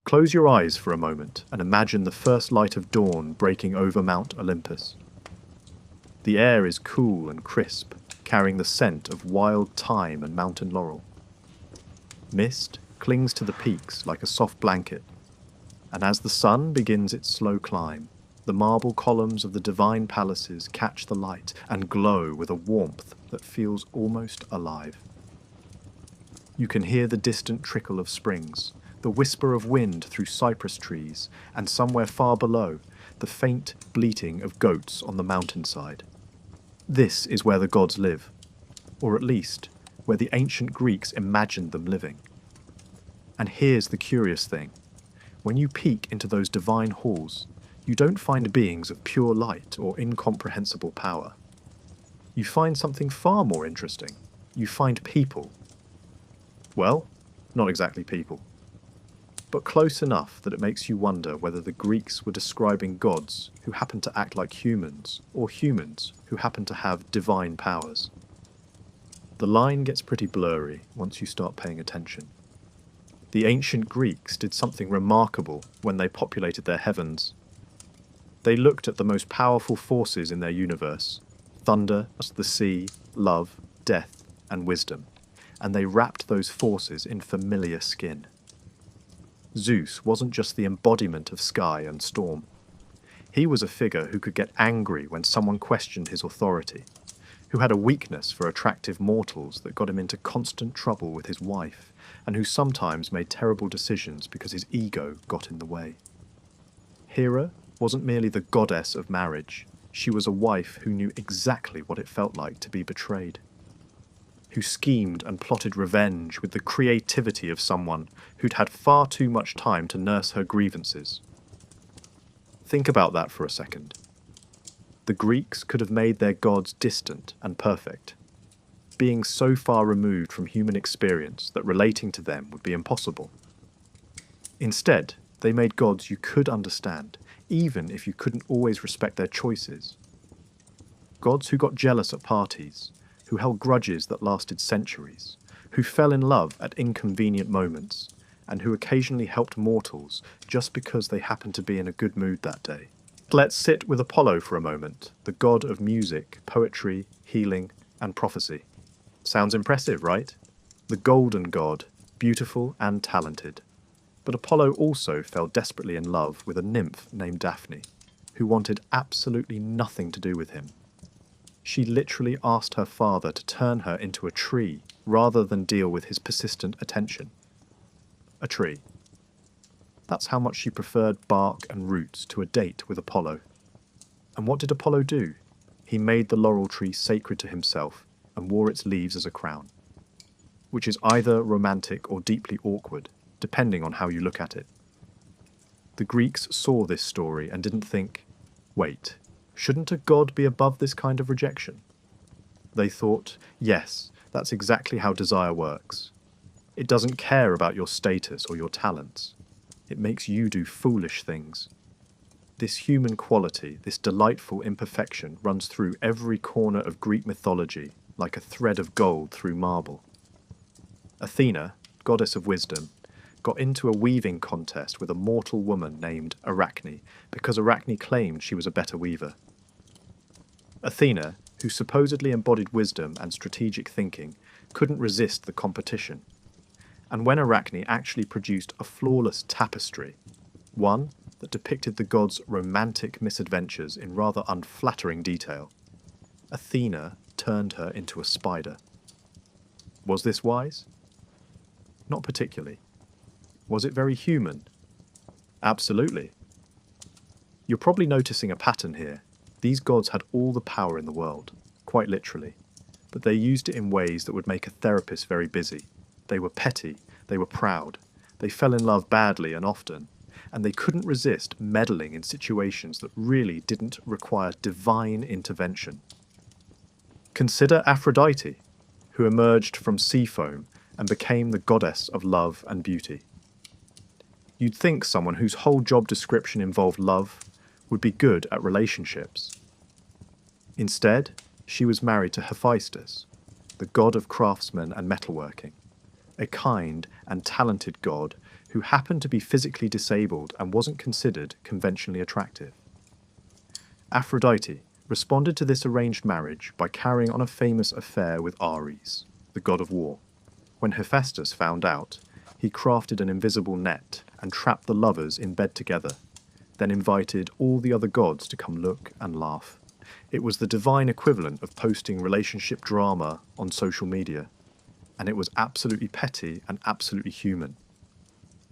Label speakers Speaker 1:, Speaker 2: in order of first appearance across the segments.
Speaker 1: Close your eyes for a moment and imagine the first light of dawn breaking over Mount Olympus. The air is cool and crisp, carrying the scent of wild thyme and mountain laurel. Mist clings to the peaks like a soft blanket, and as the sun begins its slow climb, the marble columns of the divine palaces catch the light and glow with a warmth that feels almost alive. You can hear the distant trickle of springs, the whisper of wind through cypress trees, and somewhere far below, the faint bleating of goats on the mountainside. This is where the gods live, or at least, where the ancient Greeks imagined them living. And here's the curious thing. When you peek into those divine halls, you don't find beings of pure light or incomprehensible power. You find something far more interesting. You find people. Well, not exactly people, but close enough that it makes you wonder whether the Greeks were describing gods who happen to act like humans, or humans who happen to have divine powers. The line gets pretty blurry once you start paying attention. The ancient Greeks did something remarkable when they populated their heavens. They looked at the most powerful forces in their universe: thunder, the sea, love, death, and wisdom, and they wrapped those forces in familiar skin. Zeus wasn't just the embodiment of sky and storm. He was a figure who could get angry when someone questioned his authority, who had a weakness for attractive mortals that got him into constant trouble with his wife, and who sometimes made terrible decisions because his ego got in the way. Hera wasn't merely the goddess of marriage, she was a wife who knew exactly what it felt like to be betrayed, who schemed and plotted revenge with the creativity of someone who'd had far too much time to nurse her grievances. Think about that for a second. The Greeks could have made their gods distant and perfect, being so far removed from human experience that relating to them would be impossible. Instead, they made gods you could understand, even if you couldn't always respect their choices. Gods who got jealous at parties, who held grudges that lasted centuries, who fell in love at inconvenient moments, and who occasionally helped mortals just because they happened to be in a good mood that day. Let's sit with Apollo for a moment, the god of music, poetry, healing, and prophecy. Sounds impressive, right? The golden god, beautiful and talented. But Apollo also fell desperately in love with a nymph named Daphne, who wanted absolutely nothing to do with him. She literally asked her father to turn her into a tree rather than deal with his persistent attention. A tree. That's how much she preferred bark and roots to a date with Apollo. And what did Apollo do? He made the laurel tree sacred to himself and wore its leaves as a crown, which is either romantic or deeply awkward, depending on how you look at it. The Greeks saw this story and didn't think, wait, shouldn't a god be above this kind of rejection? They thought, yes, that's exactly how desire works. It doesn't care about your status or your talents. It makes you do foolish things. This human quality, this delightful imperfection, runs through every corner of Greek mythology like a thread of gold through marble. Athena, goddess of wisdom, got into a weaving contest with a mortal woman named Arachne because Arachne claimed she was a better weaver. Athena, who supposedly embodied wisdom and strategic thinking, couldn't resist the competition. And when Arachne actually produced a flawless tapestry, one that depicted the gods' romantic misadventures in rather unflattering detail, Athena turned her into a spider. Was this wise? Not particularly. Was it very human? Absolutely. You're probably noticing a pattern here. These gods had all the power in the world, quite literally, but they used it in ways that would make a therapist very busy. They were petty, they were proud, they fell in love badly and often, and they couldn't resist meddling in situations that really didn't require divine intervention. Consider Aphrodite, who emerged from sea foam and became the goddess of love and beauty. You'd think someone whose whole job description involved love would be good at relationships. Instead, she was married to Hephaestus, the god of craftsmen and metalworking, a kind and talented god who who happened to be physically disabled and wasn't considered conventionally attractive. Aphrodite responded to this arranged marriage by carrying on a famous affair with Ares, the god of war. When Hephaestus found out, he crafted an invisible net and trapped the lovers in bed together, then invited all the other gods to come look and laugh. It was the divine equivalent of posting relationship drama on social media, and it was absolutely petty and absolutely human.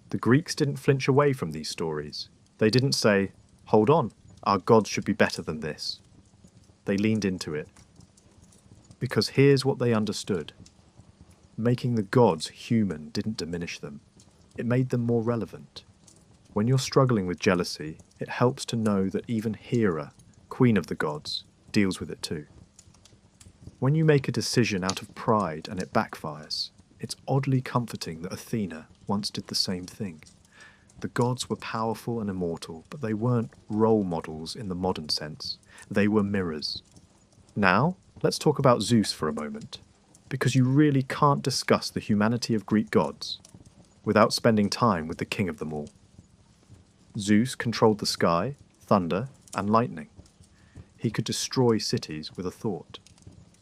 Speaker 1: The Greeks didn't flinch away from these stories. They didn't say, "Hold on, our gods should be better than this." They leaned into it. Because here's what they understood. Making the gods human didn't diminish them. It made them more relevant. When you're struggling with jealousy, it helps to know that even Hera, queen of the gods, deals with it too. When you make a decision out of pride and it backfires, it's oddly comforting that Athena once did the same thing. The gods were powerful and immortal, but they weren't role models in the modern sense. They were mirrors. Now, let's talk about Zeus for a moment, because you really can't discuss the humanity of Greek gods without spending time with the king of them all. Zeus controlled the sky, thunder, and lightning. He could destroy cities with a thought.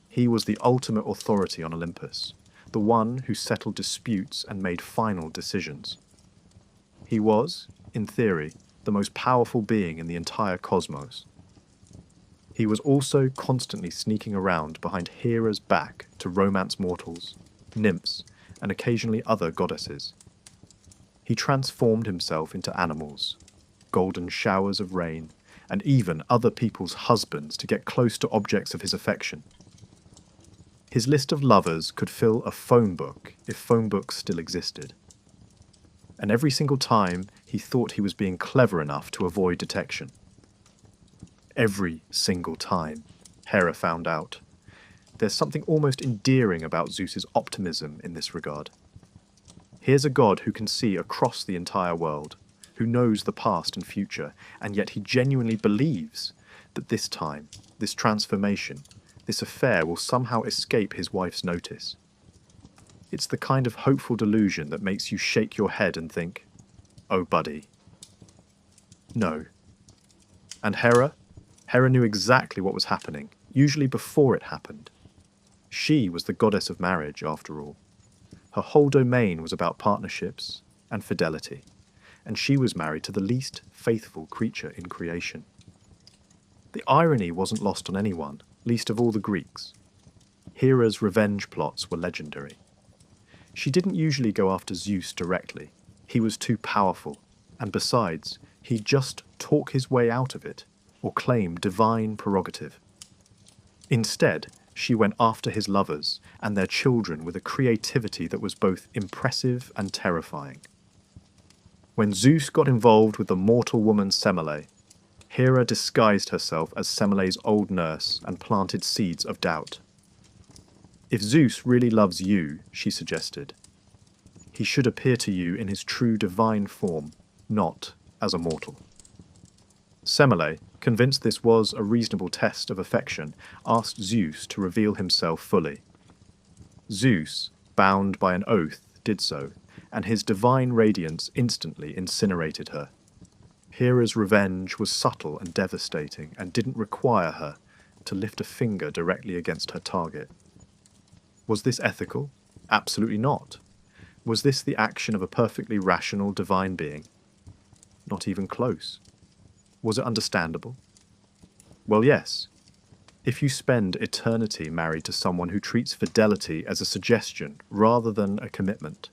Speaker 1: He was the ultimate authority on Olympus, the one who settled disputes and made final decisions. He was, in theory, the most powerful being in the entire cosmos. He was also constantly sneaking around behind Hera's back to romance mortals, nymphs, and occasionally other goddesses. He transformed himself into animals, golden showers of rain, and even other people's husbands to get close to objects of his affection. His list of lovers could fill a phone book if phone books still existed. And every single time he thought he was being clever enough to avoid detection. Every single time, Hera found out. There's something almost endearing about Zeus's optimism in this regard. Here's a god who can see across the entire world, who knows the past and future, and yet he genuinely believes that this time, this transformation, this affair will somehow escape his wife's notice. It's the kind of hopeful delusion that makes you shake your head and think, "Oh, buddy." No. And Hera? Hera knew exactly what was happening, usually before it happened. She was the goddess of marriage, after all. Her whole domain was about partnerships and fidelity, and she was married to the least faithful creature in creation. The irony wasn't lost on anyone, least of all the Greeks. Hera's revenge plots were legendary. She didn't usually go after Zeus directly. He was too powerful, and besides, he'd just talk his way out of it, or claim divine prerogative. Instead, she went after his lovers and their children with a creativity that was both impressive and terrifying. When Zeus got involved with the mortal woman Semele, Hera disguised herself as Semele's old nurse and planted seeds of doubt. If Zeus really loves you, she suggested, he should appear to you in his true divine form, not as a mortal. Semele, convinced this was a reasonable test of affection, asked Zeus to reveal himself fully. Zeus, bound by an oath, did so, and his divine radiance instantly incinerated her. Hera's revenge was subtle and devastating, and didn't require her to lift a finger directly against her target. Was this ethical? Absolutely not. Was this the action of a perfectly rational divine being? Not even close. Was it understandable? Well, yes. If you spend eternity married to someone who treats fidelity as a suggestion rather than a commitment,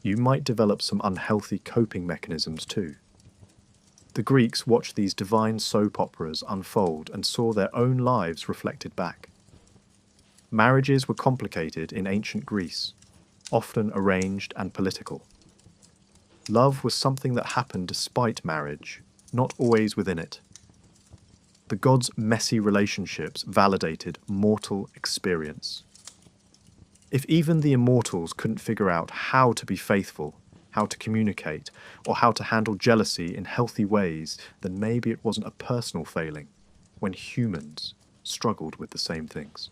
Speaker 1: you might develop some unhealthy coping mechanisms too. The Greeks watched these divine soap operas unfold and saw their own lives reflected back. Marriages were complicated in ancient Greece, often arranged and political. Love was something that happened despite marriage, not always within it. The gods' messy relationships validated mortal experience. If even the immortals couldn't figure out how to be faithful, how to communicate, or how to handle jealousy in healthy ways, then maybe it wasn't a personal failing when humans struggled with the same things.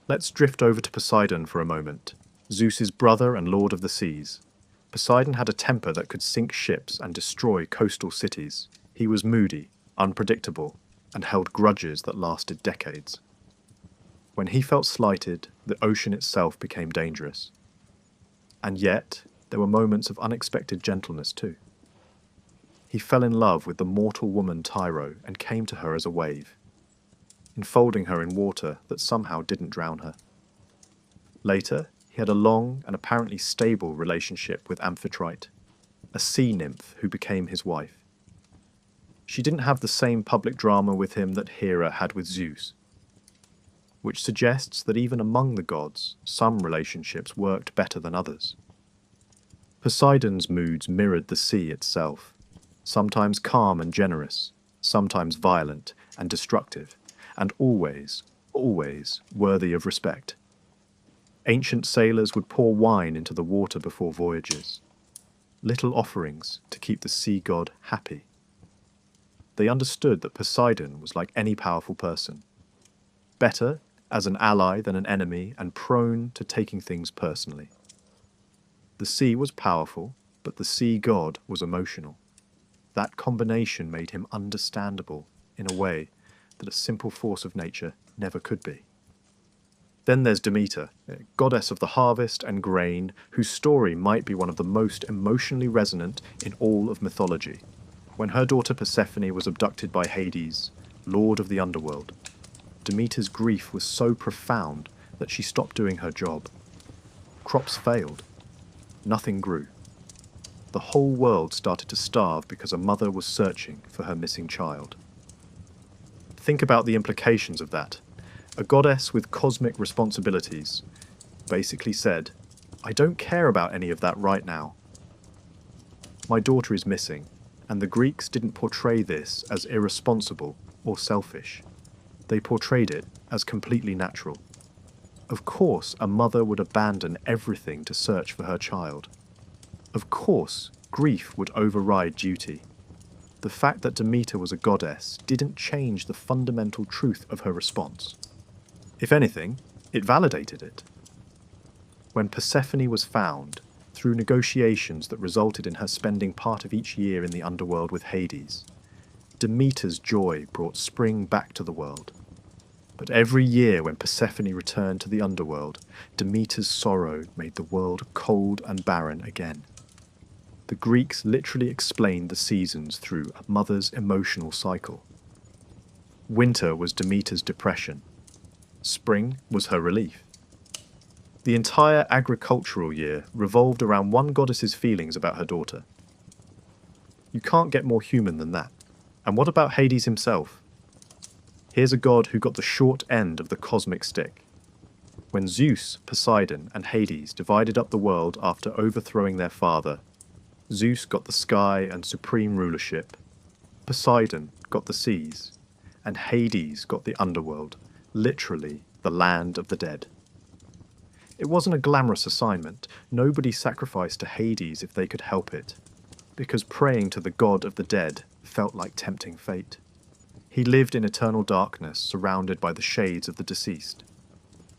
Speaker 1: Let's drift over to Poseidon for a moment, Zeus's brother and lord of the seas. Poseidon had a temper that could sink ships and destroy coastal cities. He was moody, unpredictable, and held grudges that lasted decades. When he felt slighted, the ocean itself became dangerous. And yet, there were moments of unexpected gentleness too. He fell in love with the mortal woman Tyro and came to her as a wave, enfolding her in water that somehow didn't drown her. Later, he had a long and apparently stable relationship with Amphitrite, a sea nymph who became his wife. She didn't have the same public drama with him that Hera had with Zeus, which suggests that even among the gods, some relationships worked better than others. Poseidon's moods mirrored the sea itself, sometimes calm and generous, sometimes violent and destructive, and always, always worthy of respect. Ancient sailors would pour wine into the water before voyages, little offerings to keep the sea god happy. They understood that Poseidon was like any powerful person, better as an ally than an enemy and prone to taking things personally. The sea was powerful, but the sea god was emotional. That combination made him understandable in a way that a simple force of nature never could be. Then there's Demeter, goddess of the harvest and grain, whose story might be one of the most emotionally resonant in all of mythology. When her daughter Persephone was abducted by Hades, lord of the underworld, Demeter's grief was so profound that she stopped doing her job. Crops failed. Nothing grew. The whole world started to starve because a mother was searching for her missing child. Think about the implications of that. A goddess with cosmic responsibilities basically said, "I don't care about any of that right now. My daughter is missing," and the Greeks didn't portray this as irresponsible or selfish. They portrayed it as completely natural. Of course, a mother would abandon everything to search for her child. Of course, grief would override duty. The fact that Demeter was a goddess didn't change the fundamental truth of her response. If anything, it validated it. When Persephone was found, through negotiations that resulted in her spending part of each year in the underworld with Hades, Demeter's joy brought spring back to the world. But every year when Persephone returned to the underworld, Demeter's sorrow made the world cold and barren again. The Greeks literally explained the seasons through a mother's emotional cycle. Winter was Demeter's depression. Spring was her relief. The entire agricultural year revolved around one goddess's feelings about her daughter. You can't get more human than that. And what about Hades himself? Here's a god who got the short end of the cosmic stick. When Zeus, Poseidon, and Hades divided up the world after overthrowing their father, Zeus got the sky and supreme rulership, Poseidon got the seas, and Hades got the underworld, literally the land of the dead. It wasn't a glamorous assignment. Nobody sacrificed to Hades if they could help it, because praying to the god of the dead felt like tempting fate. He lived in eternal darkness, surrounded by the shades of the deceased.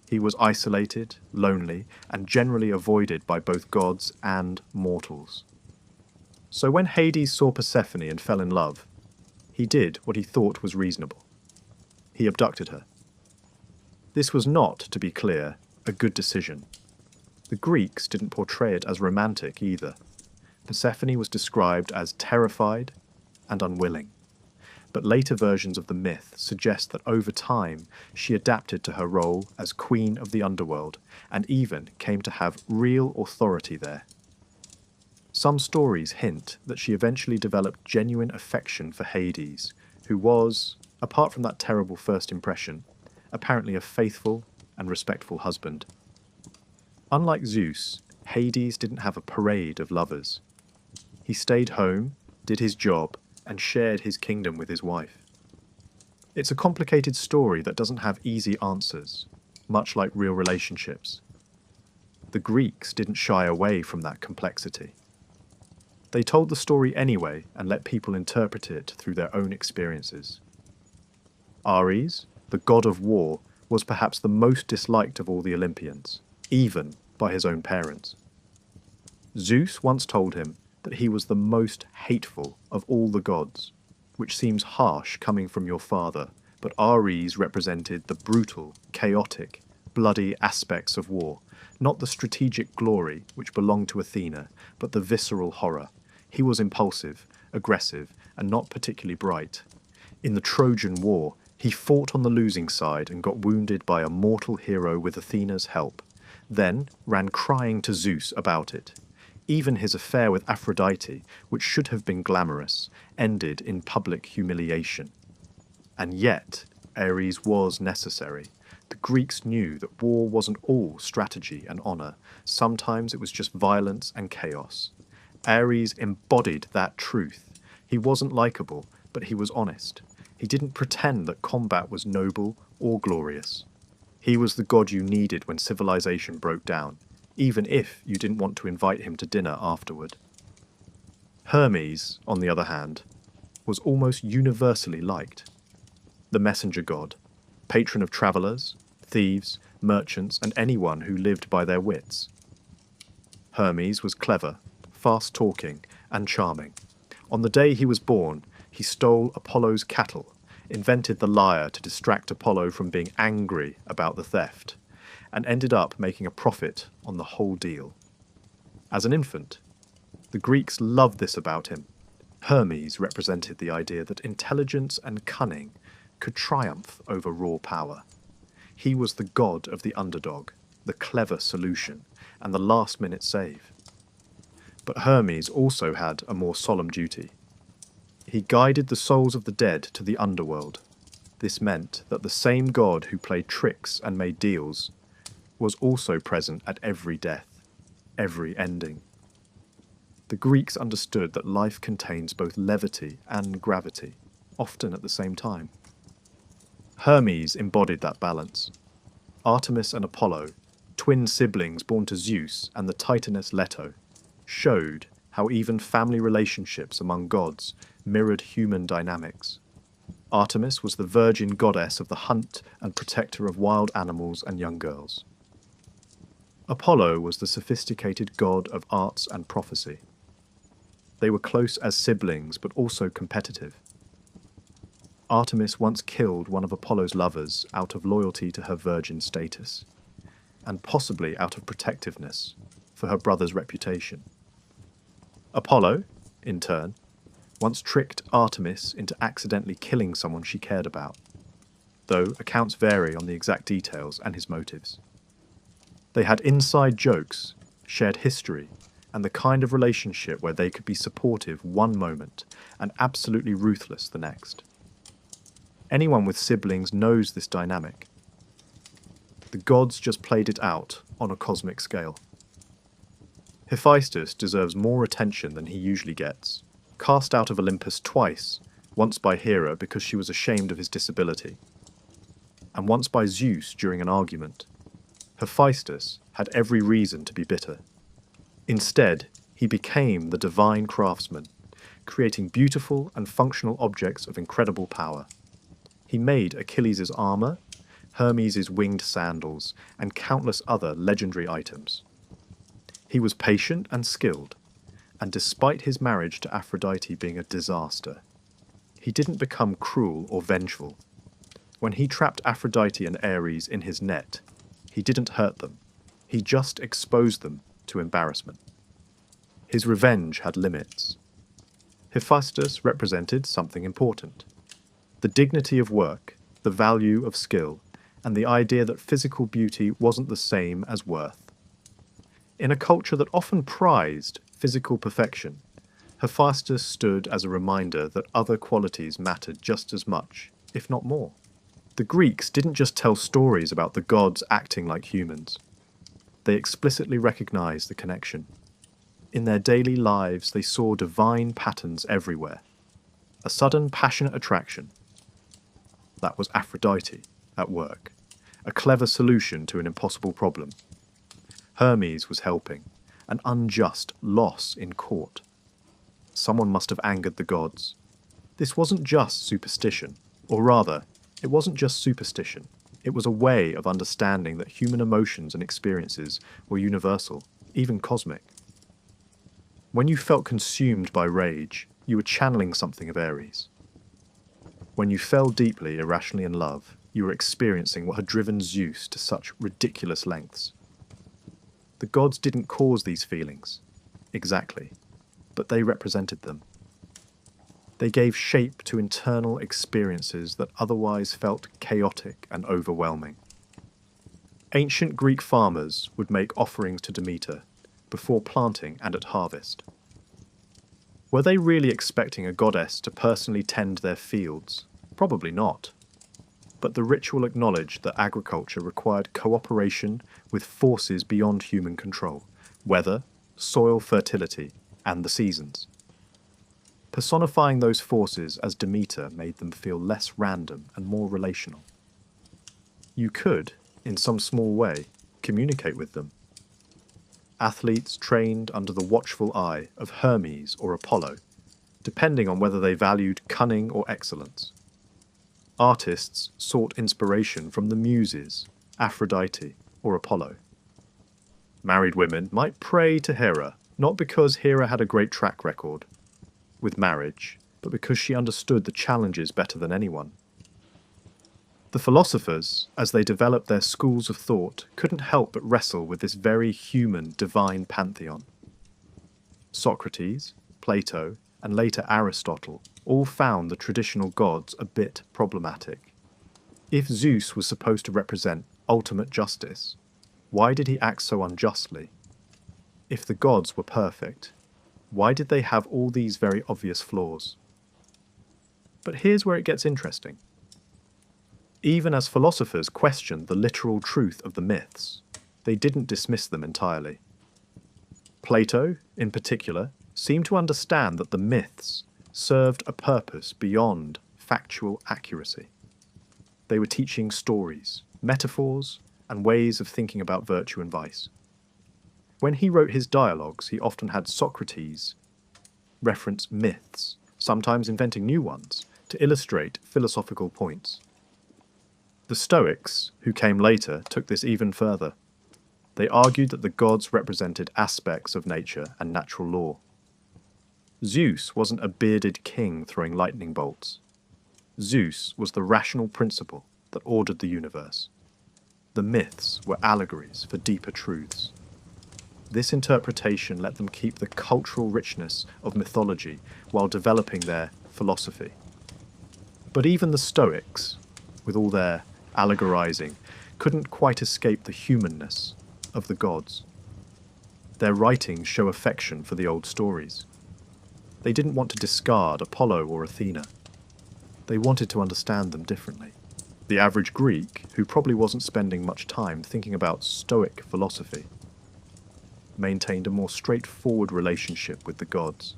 Speaker 1: He was isolated, lonely, and generally avoided by both gods and mortals. So when Hades saw Persephone and fell in love, he did what he thought was reasonable. He abducted her. This was not, to be clear, a good decision. The Greeks didn't portray it as romantic either. Persephone was described as terrified and unwilling. But later versions of the myth suggest that over time she adapted to her role as queen of the underworld and even came to have real authority there. Some stories hint that she eventually developed genuine affection for Hades, who was, apart from that terrible first impression, apparently a faithful and respectful husband. Unlike Zeus, Hades didn't have a parade of lovers. He stayed home, did his job, and shared his kingdom with his wife. It's a complicated story that doesn't have easy answers, much like real relationships. The Greeks didn't shy away from that complexity. They told the story anyway and let people interpret it through their own experiences. Ares, the god of war, was perhaps the most disliked of all the Olympians, even by his own parents. Zeus once told him that he was the most hateful of all the gods, which seems harsh coming from your father, but Ares represented the brutal, chaotic, bloody aspects of war, not the strategic glory which belonged to Athena, but the visceral horror. He was impulsive, aggressive, and not particularly bright. In the Trojan War, he fought on the losing side and got wounded by a mortal hero with Athena's help, then ran crying to Zeus about it. Even his affair with Aphrodite, which should have been glamorous, ended in public humiliation. And yet, Ares was necessary. The Greeks knew that war wasn't all strategy and honour. Sometimes it was just violence and chaos. Ares embodied that truth. He wasn't likeable, but he was honest. He didn't pretend that combat was noble or glorious. He was the god you needed when civilization broke down, even if you didn't want to invite him to dinner afterward. Hermes, on the other hand, was almost universally liked. The messenger god, patron of travellers, thieves, merchants, and anyone who lived by their wits. Hermes was clever, fast-talking, and charming. On the day he was born, he stole Apollo's cattle, invented the lyre to distract Apollo from being angry about the theft, and ended up making a profit on the whole deal. As an infant, the Greeks loved this about him. Hermes represented the idea that intelligence and cunning could triumph over raw power. He was the god of the underdog, the clever solution, and the last-minute save. But Hermes also had a more solemn duty. He guided the souls of the dead to the underworld. This meant that the same god who played tricks and made deals was also present at every death, every ending. The Greeks understood that life contains both levity and gravity, often at the same time. Hermes embodied that balance. Artemis and Apollo, twin siblings born to Zeus and the Titaness Leto, showed how even family relationships among gods mirrored human dynamics. Artemis was the virgin goddess of the hunt and protector of wild animals and young girls. Apollo was the sophisticated god of arts and prophecy. They were close as siblings, but also competitive. Artemis once killed one of Apollo's lovers out of loyalty to her virgin status, and possibly out of protectiveness for her brother's reputation. Apollo, in turn, once tricked Artemis into accidentally killing someone she cared about, though accounts vary on the exact details and his motives. They had inside jokes, shared history, and the kind of relationship where they could be supportive one moment and absolutely ruthless the next. Anyone with siblings knows this dynamic. The gods just played it out on a cosmic scale. Hephaestus deserves more attention than he usually gets. Cast out of Olympus twice, once by Hera because she was ashamed of his disability, and once by Zeus during an argument, Hephaestus had every reason to be bitter. Instead, he became the divine craftsman, creating beautiful and functional objects of incredible power. He made Achilles' armour, Hermes' winged sandals, and countless other legendary items. He was patient and skilled, and despite his marriage to Aphrodite being a disaster, he didn't become cruel or vengeful. When he trapped Aphrodite and Ares in his net, he didn't hurt them. He just exposed them to embarrassment. His revenge had limits. Hephaestus represented something important: the dignity of work, the value of skill, and the idea that physical beauty wasn't the same as worth. In a culture that often prized physical perfection, Hephaestus stood as a reminder that other qualities mattered just as much, if not more. The Greeks didn't just tell stories about the gods acting like humans. They explicitly recognized the connection. In their daily lives, they saw divine patterns everywhere. A sudden passionate attraction. That was Aphrodite at work. A clever solution to an impossible problem. Hermes was helping. An unjust loss in court. Someone must have angered the gods. This wasn't just superstition, or rather, it wasn't just superstition. It was a way of understanding that human emotions and experiences were universal, even cosmic. When you felt consumed by rage, you were channeling something of Ares. When you fell deeply, irrationally in love, you were experiencing what had driven Zeus to such ridiculous lengths. The gods didn't cause these feelings, exactly, but they represented them. They gave shape to internal experiences that otherwise felt chaotic and overwhelming. Ancient Greek farmers would make offerings to Demeter before planting and at harvest. Were they really expecting a goddess to personally tend their fields? Probably not. But the ritual acknowledged that agriculture required cooperation with forces beyond human control: weather, soil fertility, and the seasons. Personifying those forces as Demeter made them feel less random and more relational. You could, in some small way, communicate with them. Athletes trained under the watchful eye of Hermes or Apollo, depending on whether they valued cunning or excellence. Artists sought inspiration from the Muses, Aphrodite, or Apollo. Married women might pray to Hera, not because Hera had a great track record with marriage, but because she understood the challenges better than anyone. The philosophers, as they developed their schools of thought, couldn't help but wrestle with this very human, divine pantheon. Socrates, Plato, and later Aristotle all found the traditional gods a bit problematic. If Zeus was supposed to represent ultimate justice, why did he act so unjustly? If the gods were perfect, why did they have all these very obvious flaws? But here's where it gets interesting. Even as philosophers questioned the literal truth of the myths, they didn't dismiss them entirely. Plato, in particular, seemed to understand that the myths served a purpose beyond factual accuracy. They were teaching stories, metaphors, and ways of thinking about virtue and vice. When he wrote his dialogues, he often had Socrates reference myths, sometimes inventing new ones, to illustrate philosophical points. The Stoics, who came later, took this even further. They argued that the gods represented aspects of nature and natural law. Zeus wasn't a bearded king throwing lightning bolts. Zeus was the rational principle that ordered the universe. The myths were allegories for deeper truths. This interpretation let them keep the cultural richness of mythology while developing their philosophy. But even the Stoics, with all their allegorizing, couldn't quite escape the humanness of the gods. Their writings show affection for the old stories. They didn't want to discard Apollo or Athena. They wanted to understand them differently. The average Greek, who probably wasn't spending much time thinking about Stoic philosophy, maintained a more straightforward relationship with the gods.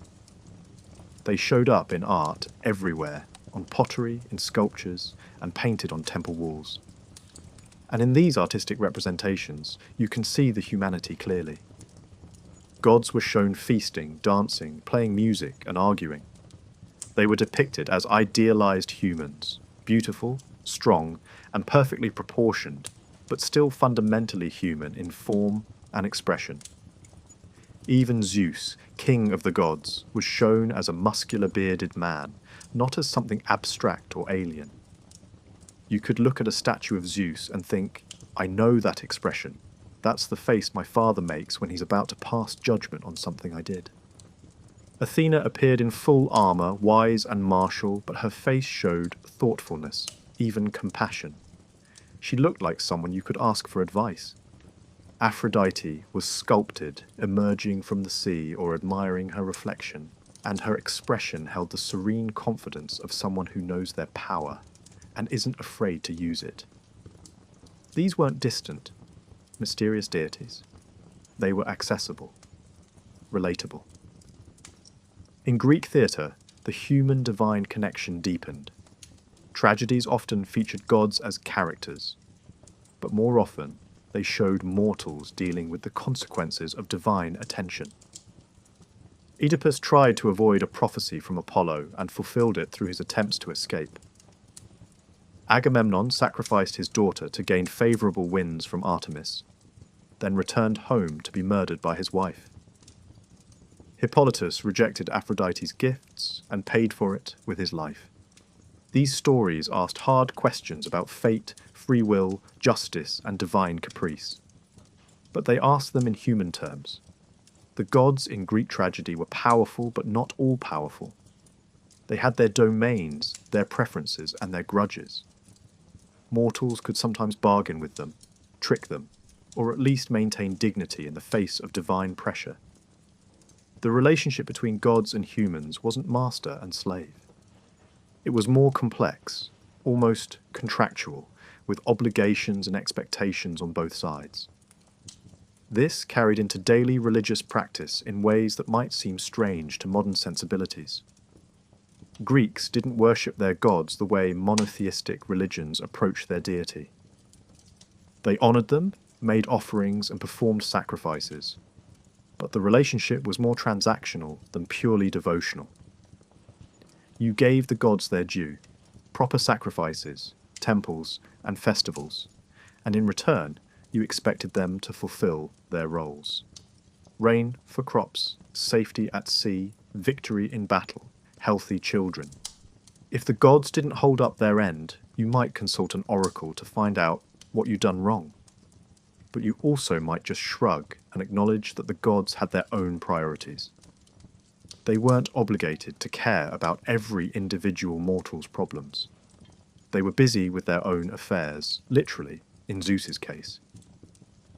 Speaker 1: They showed up in art everywhere, on pottery, in sculptures, and painted on temple walls. And in these artistic representations, you can see the humanity clearly. Gods were shown feasting, dancing, playing music, and arguing. They were depicted as idealized humans, beautiful, strong, and perfectly proportioned, but still fundamentally human in form and expression. Even Zeus, king of the gods, was shown as a muscular bearded man, not as something abstract or alien. You could look at a statue of Zeus and think, I know that expression. That's the face my father makes when he's about to pass judgment on something I did. Athena appeared in full armour, wise and martial, but her face showed thoughtfulness, even compassion. She looked like someone you could ask for advice. Aphrodite was sculpted, emerging from the sea or admiring her reflection, and her expression held the serene confidence of someone who knows their power and isn't afraid to use it. These weren't distant, mysterious deities. They were accessible, relatable. In Greek theatre, the human-divine connection deepened. Tragedies often featured gods as characters, but more often they showed mortals dealing with the consequences of divine attention. Oedipus tried to avoid a prophecy from Apollo and fulfilled it through his attempts to escape. Agamemnon sacrificed his daughter to gain favourable winds from Artemis, then returned home to be murdered by his wife. Hippolytus rejected Aphrodite's gifts and paid for it with his life. These stories asked hard questions about fate, free will, justice, and divine caprice. But they asked them in human terms. The gods in Greek tragedy were powerful, but not all-powerful. They had their domains, their preferences, and their grudges. Mortals could sometimes bargain with them, trick them, or at least maintain dignity in the face of divine pressure. The relationship between gods and humans wasn't master and slave. It was more complex, almost contractual, with obligations and expectations on both sides. This carried into daily religious practice in ways that might seem strange to modern sensibilities. Greeks didn't worship their gods the way monotheistic religions approach their deity. They honoured them, made offerings, and performed sacrifices, but the relationship was more transactional than purely devotional. You gave the gods their due, proper sacrifices, temples, and festivals, and in return, you expected them to fulfill their roles. Rain for crops, safety at sea, victory in battle, healthy children. If the gods didn't hold up their end, you might consult an oracle to find out what you'd done wrong. But you also might just shrug and acknowledge that the gods had their own priorities. They weren't obligated to care about every individual mortal's problems. They were busy with their own affairs, literally, in Zeus's case.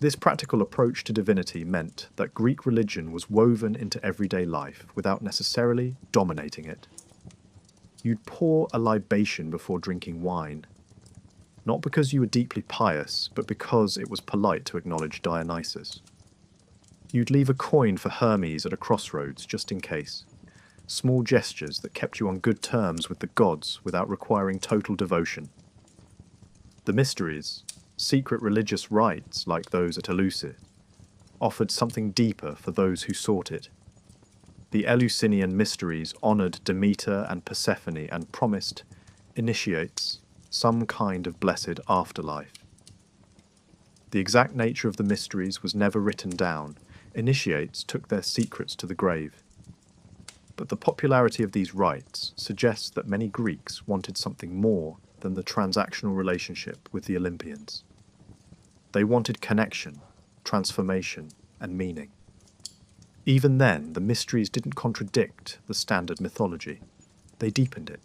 Speaker 1: This practical approach to divinity meant that Greek religion was woven into everyday life without necessarily dominating it. You'd pour a libation before drinking wine, not because you were deeply pious, but because it was polite to acknowledge Dionysus. You'd leave a coin for Hermes at a crossroads just in case. Small gestures that kept you on good terms with the gods without requiring total devotion. The mysteries, secret religious rites like those at Eleusis, offered something deeper for those who sought it. The Eleusinian mysteries honoured Demeter and Persephone and promised initiates some kind of blessed afterlife. The exact nature of the mysteries was never written down. Initiates took their secrets to the grave. But the popularity of these rites suggests that many Greeks wanted something more than the transactional relationship with the Olympians. They wanted connection, transformation, and meaning. Even then, the mysteries didn't contradict the standard mythology. They deepened it.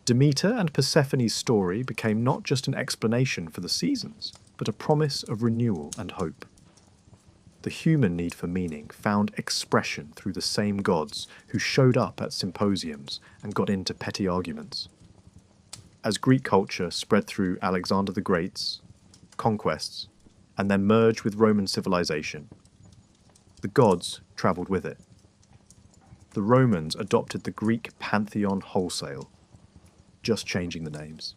Speaker 1: Demeter and Persephone's story became not just an explanation for the seasons, but a promise of renewal and hope. The human need for meaning found expression through the same gods who showed up at symposiums and got into petty arguments. As Greek culture spread through Alexander the Great's conquests and then merged with Roman civilization, the gods travelled with it. The Romans adopted the Greek pantheon wholesale, just changing the names.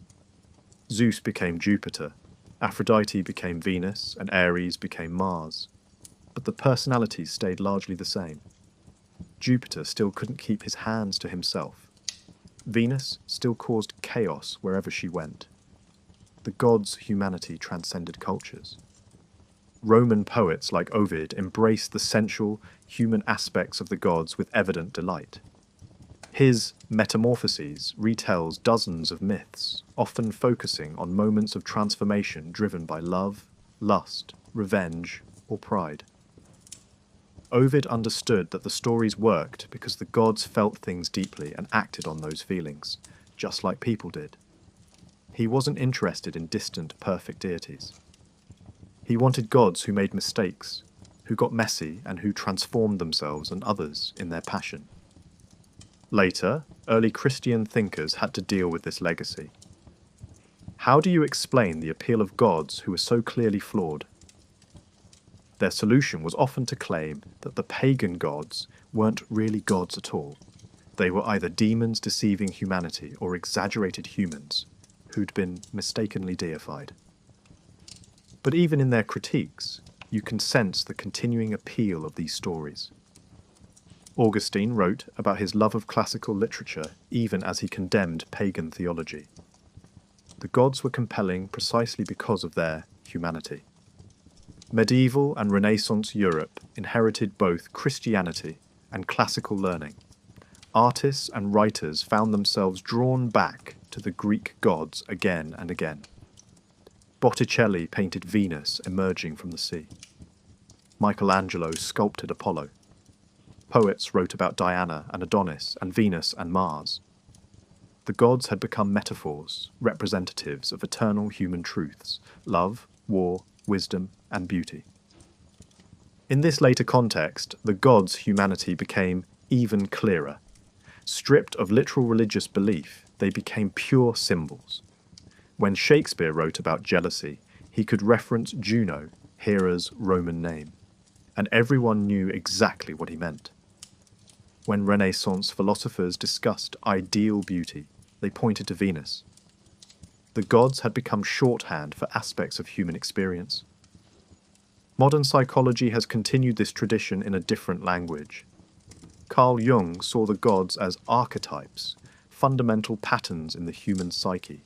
Speaker 1: Zeus became Jupiter, Aphrodite became Venus, and Ares became Mars. But the personalities stayed largely the same. Jupiter still couldn't keep his hands to himself. Venus still caused chaos wherever she went. The gods' humanity transcended cultures. Roman poets like Ovid embraced the sensual, human aspects of the gods with evident delight. His Metamorphoses retells dozens of myths, often focusing on moments of transformation driven by love, lust, revenge, or pride. Ovid understood that the stories worked because the gods felt things deeply and acted on those feelings, just like people did. He wasn't interested in distant, perfect deities. He wanted gods who made mistakes, who got messy, and who transformed themselves and others in their passion. Later, early Christian thinkers had to deal with this legacy. How do you explain the appeal of gods who are so clearly flawed? Their solution was often to claim that the pagan gods weren't really gods at all. They were either demons deceiving humanity or exaggerated humans who'd been mistakenly deified. But even in their critiques, you can sense the continuing appeal of these stories. Augustine wrote about his love of classical literature even as he condemned pagan theology. The gods were compelling precisely because of their humanity. Medieval and Renaissance Europe inherited both Christianity and classical learning, artists and writers found themselves drawn back to the Greek gods again and again. Botticelli painted Venus emerging from the sea. Michelangelo sculpted Apollo. Poets wrote about Diana and Adonis and Venus and Mars. The gods had become metaphors, representatives of eternal human truths: love, war, wisdom, and beauty. In this later context, the gods' humanity became even clearer. Stripped of literal religious belief, they became pure symbols. When Shakespeare wrote about jealousy, he could reference Juno, Hera's Roman name, and everyone knew exactly what he meant. When Renaissance philosophers discussed ideal beauty, they pointed to Venus. The gods had become shorthand for aspects of human experience. Modern psychology has continued this tradition in a different language. Carl Jung saw the gods as archetypes, fundamental patterns in the human psyche.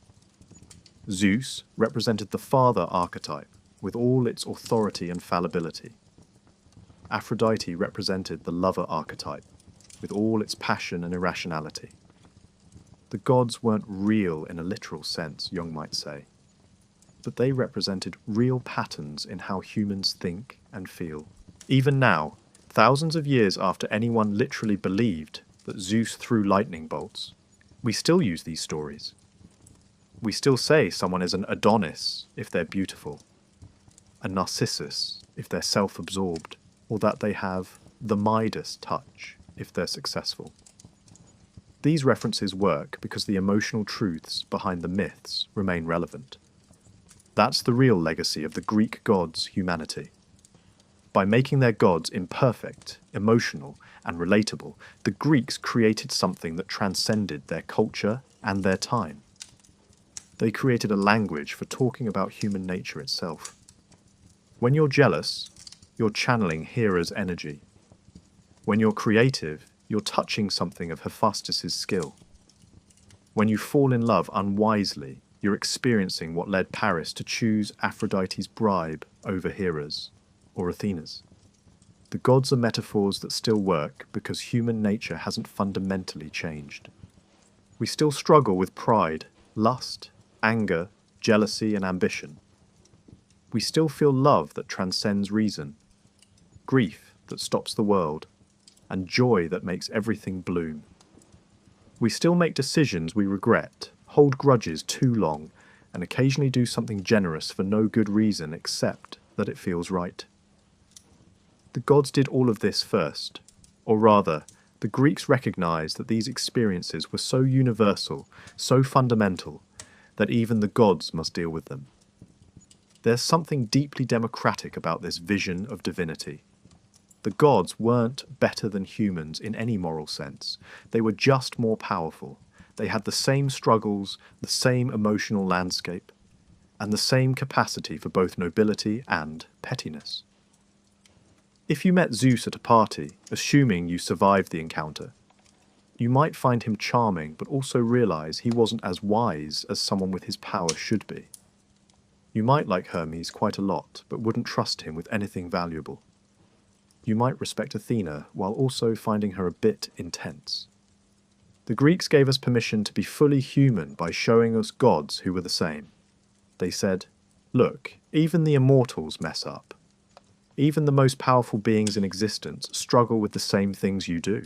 Speaker 1: Zeus represented the father archetype, with all its authority and fallibility. Aphrodite represented the lover archetype, with all its passion and irrationality. The gods weren't real in a literal sense, Jung might say, but they represented real patterns in how humans think and feel. Even now, thousands of years after anyone literally believed that Zeus threw lightning bolts, we still use these stories. We still say someone is an Adonis if they're beautiful, a Narcissus if they're self-absorbed, or that they have the Midas touch if they're successful. These references work because the emotional truths behind the myths remain relevant. That's the real legacy of the Greek gods' humanity. By making their gods imperfect, emotional, and relatable, the Greeks created something that transcended their culture and their time. They created a language for talking about human nature itself. When you're jealous, you're channeling Hera's energy. When you're creative, you're touching something of Hephaestus' skill. When you fall in love unwisely, you're experiencing what led Paris to choose Aphrodite's bribe over Hera's, or Athena's. The gods are metaphors that still work because human nature hasn't fundamentally changed. We still struggle with pride, lust, anger, jealousy, and ambition. We still feel love that transcends reason, grief that stops the world, and joy that makes everything bloom. We still make decisions we regret, hold grudges too long, and occasionally do something generous for no good reason except that it feels right. The gods did all of this first, or rather, the Greeks recognized that these experiences were so universal, so fundamental, that even the gods must deal with them. There's something deeply democratic about this vision of divinity. The gods weren't better than humans in any moral sense. They were just more powerful. They had the same struggles, the same emotional landscape, and the same capacity for both nobility and pettiness. If you met Zeus at a party, assuming you survived the encounter, you might find him charming, but also realize he wasn't as wise as someone with his power should be. You might like Hermes quite a lot, but wouldn't trust him with anything valuable. You might respect Athena while also finding her a bit intense. The Greeks gave us permission to be fully human by showing us gods who were the same. They said, look, even the immortals mess up. Even the most powerful beings in existence struggle with the same things you do.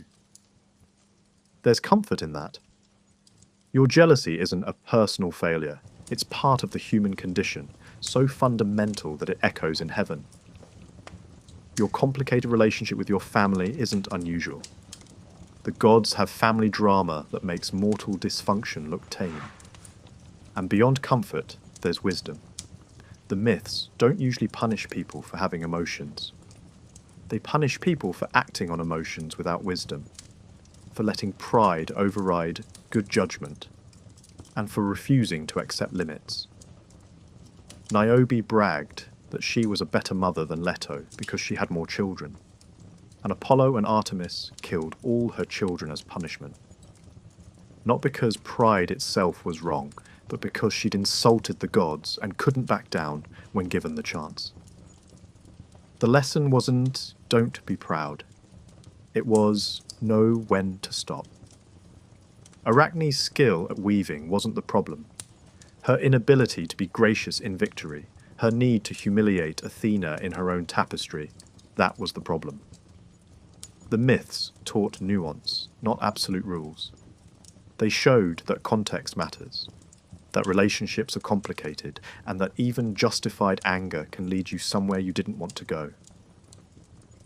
Speaker 1: There's comfort in that. Your jealousy isn't a personal failure. It's part of the human condition, so fundamental that it echoes in heaven. Your complicated relationship with your family isn't unusual. The gods have family drama that makes mortal dysfunction look tame. And beyond comfort, there's wisdom. The myths don't usually punish people for having emotions. They punish people for acting on emotions without wisdom, for letting pride override good judgment, and for refusing to accept limits. Niobe bragged that she was a better mother than Leto because she had more children, and Apollo and Artemis killed all her children as punishment. Not because pride itself was wrong, but because she'd insulted the gods and couldn't back down when given the chance. The lesson wasn't, don't be proud. It was know when to stop. Arachne's skill at weaving wasn't the problem. Her inability to be gracious in victory, her need to humiliate Athena in her own tapestry, that was the problem. The myths taught nuance, not absolute rules. They showed that context matters, that relationships are complicated, and that even justified anger can lead you somewhere you didn't want to go.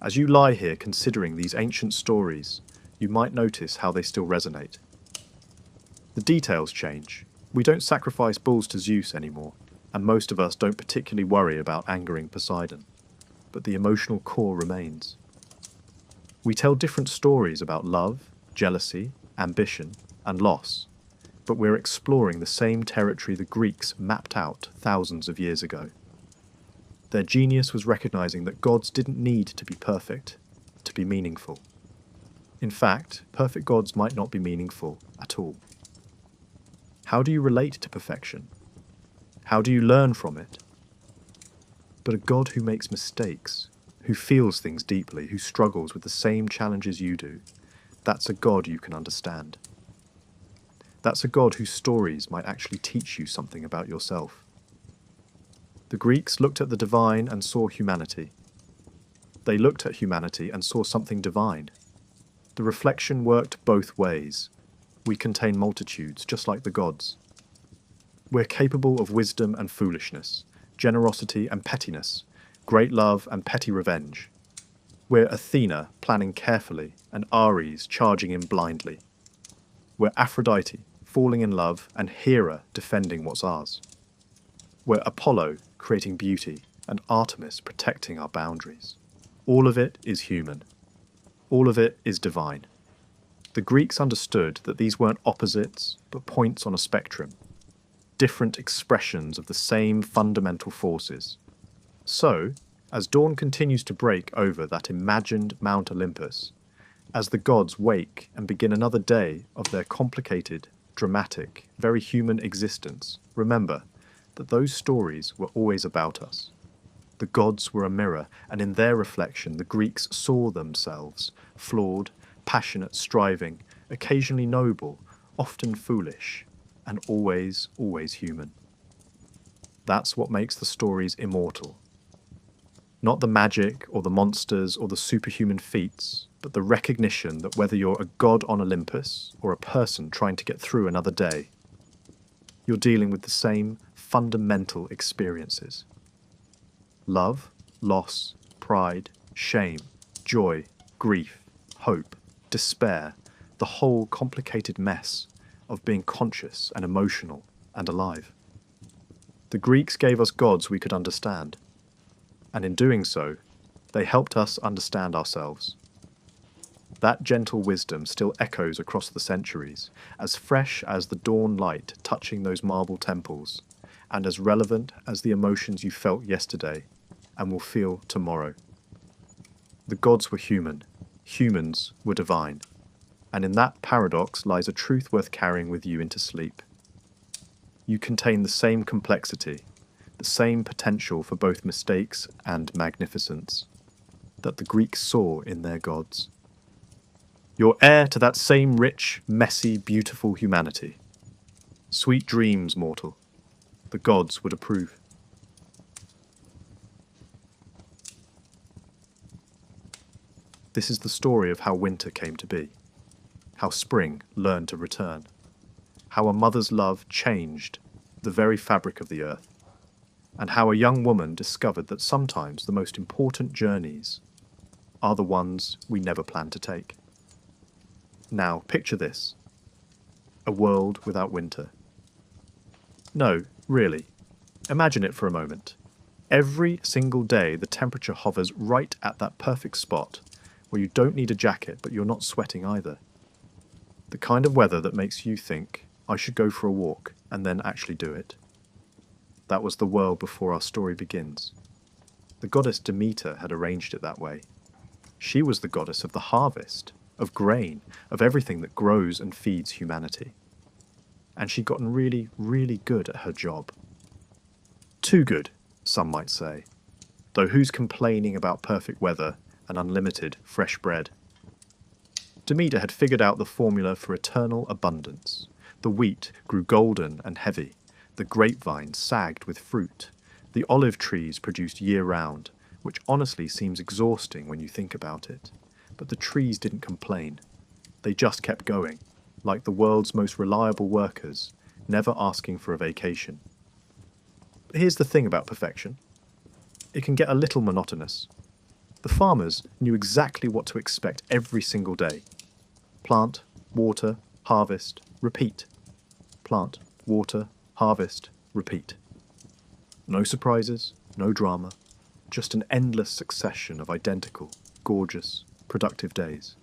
Speaker 1: As you lie here considering these ancient stories, you might notice how they still resonate. The details change. We don't sacrifice bulls to Zeus anymore, and most of us don't particularly worry about angering Poseidon. But the emotional core remains. We tell different stories about love, jealousy, ambition, and loss, but we're exploring the same territory the Greeks mapped out thousands of years ago. Their genius was recognizing that gods didn't need to be perfect to be meaningful. In fact, perfect gods might not be meaningful at all. How do you relate to perfection? How do you learn from it? But a god who makes mistakes, who feels things deeply, who struggles with the same challenges you do, that's a god you can understand. That's a god whose stories might actually teach you something about yourself. The Greeks looked at the divine and saw humanity. They looked at humanity and saw something divine. The reflection worked both ways. We contain multitudes, just like the gods. We're capable of wisdom and foolishness, generosity and pettiness, great love and petty revenge. We're Athena, planning carefully, and Ares, charging in blindly. We're Aphrodite, falling in love, and Hera, defending what's ours. We're Apollo, creating beauty, and Artemis, protecting our boundaries. All of it is human. All of it is divine. The Greeks understood that these weren't opposites, but points on a spectrum, different expressions of the same fundamental forces. So, as dawn continues to break over that imagined Mount Olympus, as the gods wake and begin another day of their complicated, dramatic, very human existence, remember that those stories were always about us. The gods were a mirror, and in their reflection the Greeks saw themselves, flawed, passionate, striving, occasionally noble, often foolish, and always, always human. That's what makes the stories immortal. Not the magic or the monsters or the superhuman feats, but the recognition that whether you're a god on Olympus or a person trying to get through another day, you're dealing with the same fundamental experiences. Love, loss, pride, shame, joy, grief, hope, despair, the whole complicated mess of being conscious and emotional and alive. The Greeks gave us gods we could understand, and in doing so, they helped us understand ourselves. That gentle wisdom still echoes across the centuries, as fresh as the dawn light touching those marble temples, and as relevant as the emotions you felt yesterday and will feel tomorrow. The gods were human, humans were divine, and in that paradox lies a truth worth carrying with you into sleep. You contain the same complexity, the same potential for both mistakes and magnificence that the Greeks saw in their gods. You're heir to that same rich, messy, beautiful humanity. Sweet dreams, mortal. The gods would approve. This is the story of how winter came to be, how spring learned to return, how a mother's love changed the very fabric of the earth, and how a young woman discovered that sometimes the most important journeys are the ones we never plan to take. Now, picture this. A world without winter. No, really. Imagine it for a moment. Every single day the temperature hovers right at that perfect spot where you don't need a jacket but you're not sweating either. The kind of weather that makes you think, I should go for a walk, and then actually do it. That was the world before our story begins. The goddess Demeter had arranged it that way. She was the goddess of the harvest, of grain, of everything that grows and feeds humanity. And she'd gotten really, really good at her job. Too good, some might say. Though who's complaining about perfect weather and unlimited fresh bread? Demeter had figured out the formula for eternal abundance. The wheat grew golden and heavy, the grapevines sagged with fruit, the olive trees produced year-round, which honestly seems exhausting when you think about it. But the trees didn't complain. They just kept going, like the world's most reliable workers, never asking for a vacation. But here's the thing about perfection. It can get a little monotonous. The farmers knew exactly what to expect every single day. Plant, water, harvest, repeat. Plant, water, harvest, repeat. No surprises, no drama, just an endless succession of identical, gorgeous, productive days.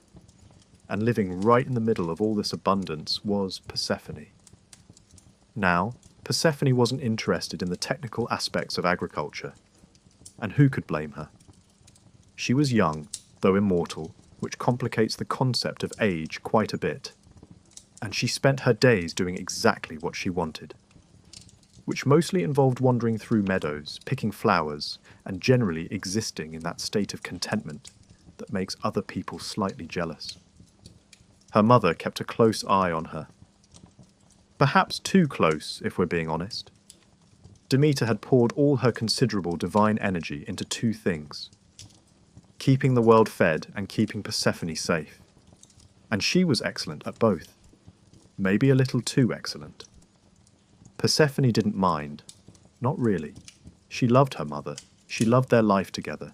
Speaker 1: And living right in the middle of all this abundance was Persephone. Now, Persephone wasn't interested in the technical aspects of agriculture. And who could blame her? She was young, though immortal, which complicates the concept of age quite a bit. And she spent her days doing exactly what she wanted, which mostly involved wandering through meadows, picking flowers, and generally existing in that state of contentment that makes other people slightly jealous. Her mother kept a close eye on her. Perhaps too close, if we're being honest. Demeter had poured all her considerable divine energy into two things: keeping the world fed and keeping Persephone safe. And she was excellent at both. Maybe a little too excellent. Persephone didn't mind. Not really. She loved her mother. She loved their life together.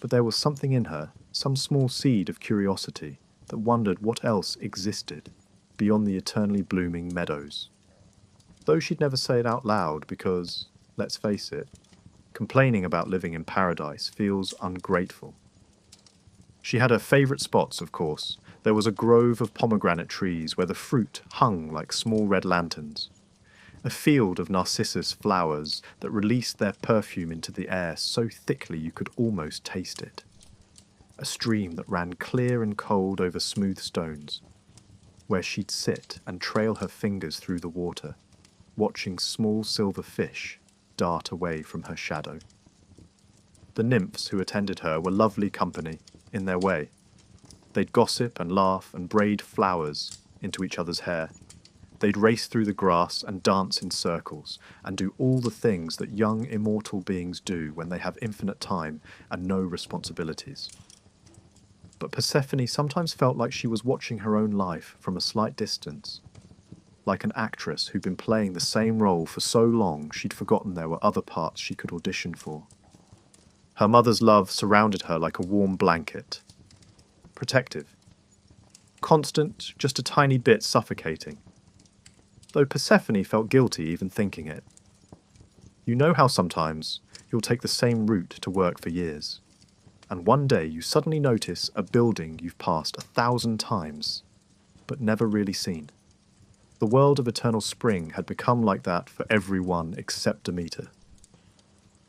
Speaker 1: But there was something in her, some small seed of curiosity, that wondered what else existed beyond the eternally blooming meadows. Though she'd never say it out loud because, let's face it, complaining about living in paradise feels ungrateful. She had her favourite spots, of course. There was a grove of pomegranate trees where the fruit hung like small red lanterns. A field of narcissus flowers that released their perfume into the air so thickly you could almost taste it. A stream that ran clear and cold over smooth stones, where she'd sit and trail her fingers through the water, watching small silver fish dart away from her shadow. The nymphs who attended her were lovely company, in their way. They'd gossip and laugh and braid flowers into each other's hair. They'd race through the grass and dance in circles, and do all the things that young immortal beings do when they have infinite time and no responsibilities. But Persephone sometimes felt like she was watching her own life from a slight distance, like an actress who'd been playing the same role for so long she'd forgotten there were other parts she could audition for. Her mother's love surrounded her like a warm blanket. Protective. Constant, just a tiny bit suffocating. Though Persephone felt guilty even thinking it. You know how sometimes you'll take the same route to work for years, and one day you suddenly notice a building you've passed 1,000 times, but never really seen. The world of eternal spring had become like that for everyone except Demeter.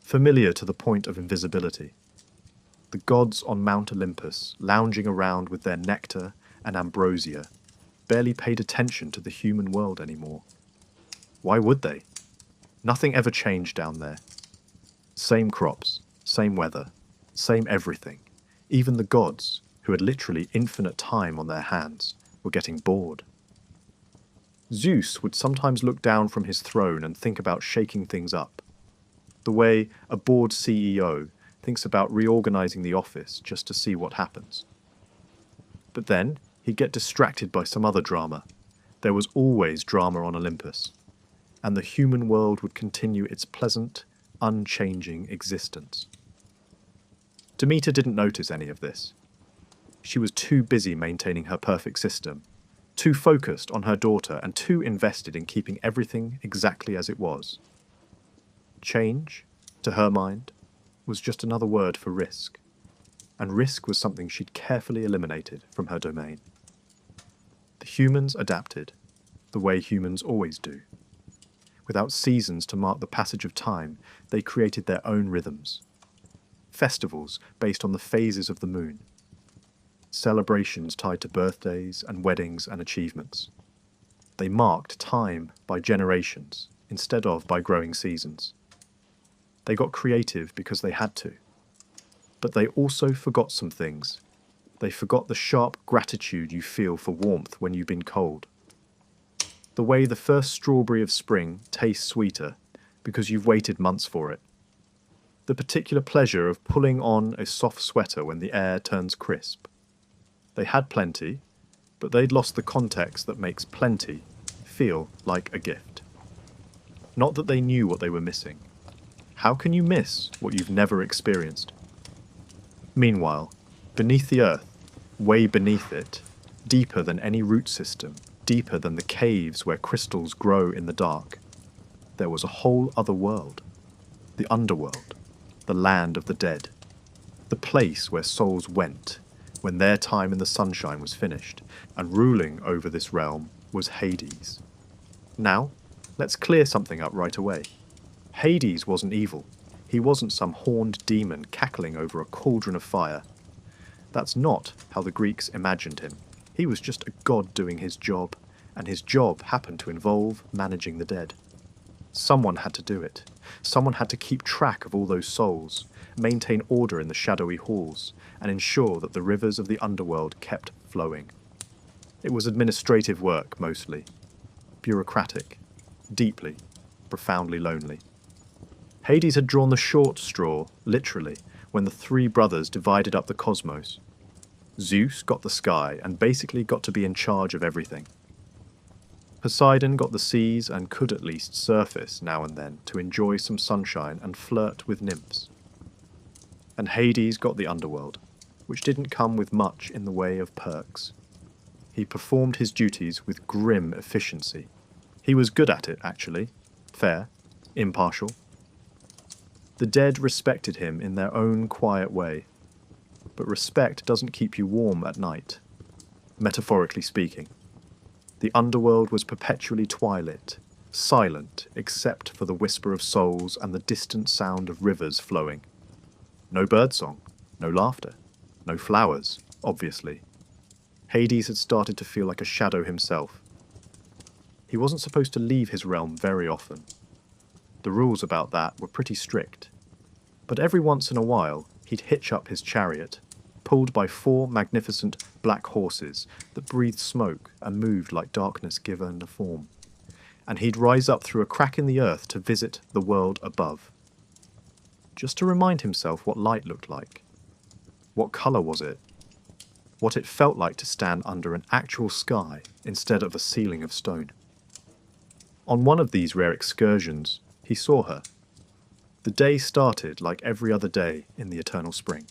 Speaker 1: Familiar to the point of invisibility. The gods on Mount Olympus, lounging around with their nectar and ambrosia, barely paid attention to the human world anymore. Why would they? Nothing ever changed down there. Same crops, same weather, same everything. Even the gods, who had literally infinite time on their hands, were getting bored. Zeus would sometimes look down from his throne and think about shaking things up. The way a bored CEO thinks about reorganizing the office just to see what happens. But then he'd get distracted by some other drama. There was always drama on Olympus, and the human world would continue its pleasant, unchanging existence. Demeter didn't notice any of this. She was too busy maintaining her perfect system, too focused on her daughter, and too invested in keeping everything exactly as it was. Change, to her mind, was just another word for risk, and risk was something she'd carefully eliminated from her domain. The humans adapted, the way humans always do. Without seasons to mark the passage of time, they created their own rhythms. Festivals based on the phases of the moon. Celebrations tied to birthdays and weddings and achievements. They marked time by generations, instead of by growing seasons. They got creative because they had to. But they also forgot some things. They forgot the sharp gratitude you feel for warmth when you've been cold. The way the first strawberry of spring tastes sweeter because you've waited months for it. The particular pleasure of pulling on a soft sweater when the air turns crisp. They had plenty, but they'd lost the context that makes plenty feel like a gift. Not that they knew what they were missing. How can you miss what you've never experienced? Meanwhile, beneath the earth, way beneath it, deeper than any root system, deeper than the caves where crystals grow in the dark, there was a whole other world. The underworld, the land of the dead, the place where souls went when their time in the sunshine was finished, and ruling over this realm was Hades. Now, let's clear something up right away. Hades wasn't evil. He wasn't some horned demon cackling over a cauldron of fire. That's not how the Greeks imagined him. He was just a god doing his job, and his job happened to involve managing the dead. Someone had to do it. Someone had to keep track of all those souls, maintain order in the shadowy halls, and ensure that the rivers of the underworld kept flowing. It was administrative work, mostly. Bureaucratic. Deeply, profoundly lonely. Hades had drawn the short straw, literally, when the three brothers divided up the cosmos. Zeus got the sky and basically got to be in charge of everything. Poseidon got the seas and could at least surface now and then to enjoy some sunshine and flirt with nymphs. And Hades got the underworld, which didn't come with much in the way of perks. He performed his duties with grim efficiency. He was good at it, actually. Fair. Impartial. The dead respected him in their own quiet way. But respect doesn't keep you warm at night, metaphorically speaking. The underworld was perpetually twilit, silent except for the whisper of souls and the distant sound of rivers flowing. No birdsong, no laughter, no flowers, obviously. Hades had started to feel like a shadow himself. He wasn't supposed to leave his realm very often. The rules about that were pretty strict. But every once in a while, he'd hitch up his chariot, pulled by 4 magnificent black horses that breathed smoke and moved like darkness given a form. And he'd rise up through a crack in the earth to visit the world above. Just to remind himself what light looked like. What colour was it? What it felt like to stand under an actual sky instead of a ceiling of stone. On one of these rare excursions, he saw her. The day started like every other day in the eternal spring.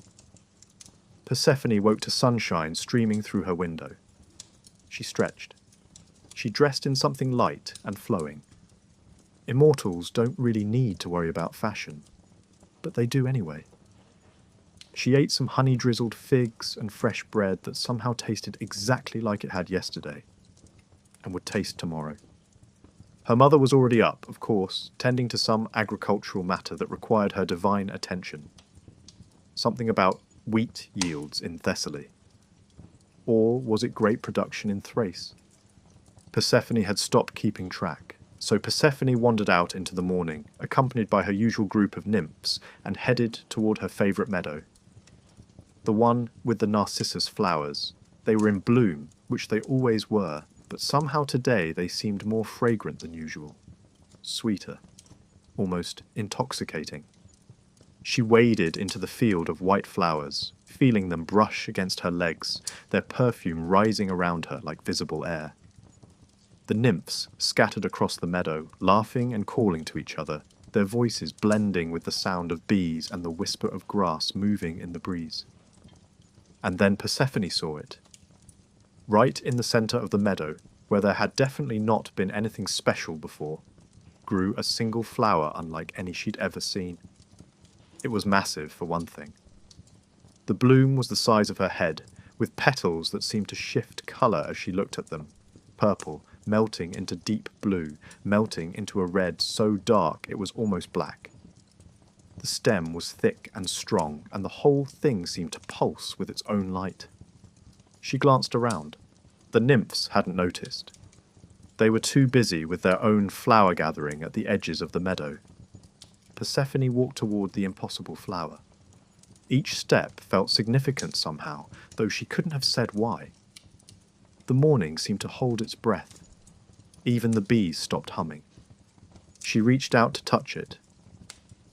Speaker 1: Persephone woke to sunshine streaming through her window. She stretched. She dressed in something light and flowing. Immortals don't really need to worry about fashion, but they do anyway. She ate some honey-drizzled figs and fresh bread that somehow tasted exactly like it had yesterday, and would taste tomorrow. Her mother was already up, of course, tending to some agricultural matter that required her divine attention. Something about wheat yields in Thessaly. Or was it great production in Thrace? Persephone had stopped keeping track, so Persephone wandered out into the morning, accompanied by her usual group of nymphs, and headed toward her favourite meadow. The one with the narcissus flowers. They were in bloom, which they always were, but somehow today they seemed more fragrant than usual. Sweeter. Almost intoxicating. She waded into the field of white flowers, feeling them brush against her legs, their perfume rising around her like visible air. The nymphs scattered across the meadow, laughing and calling to each other, their voices blending with the sound of bees and the whisper of grass moving in the breeze. And then Persephone saw it. Right in the centre of the meadow, where there had definitely not been anything special before, grew a single flower unlike any she'd ever seen. It was massive, for one thing. The bloom was the size of her head, with petals that seemed to shift colour as she looked at them. Purple, melting into deep blue, melting into a red so dark it was almost black. The stem was thick and strong, and the whole thing seemed to pulse with its own light. She glanced around. The nymphs hadn't noticed. They were too busy with their own flower gathering at the edges of the meadow. Persephone walked toward the impossible flower. Each step felt significant somehow, though she couldn't have said why. The morning seemed to hold its breath. Even the bees stopped humming. She reached out to touch it.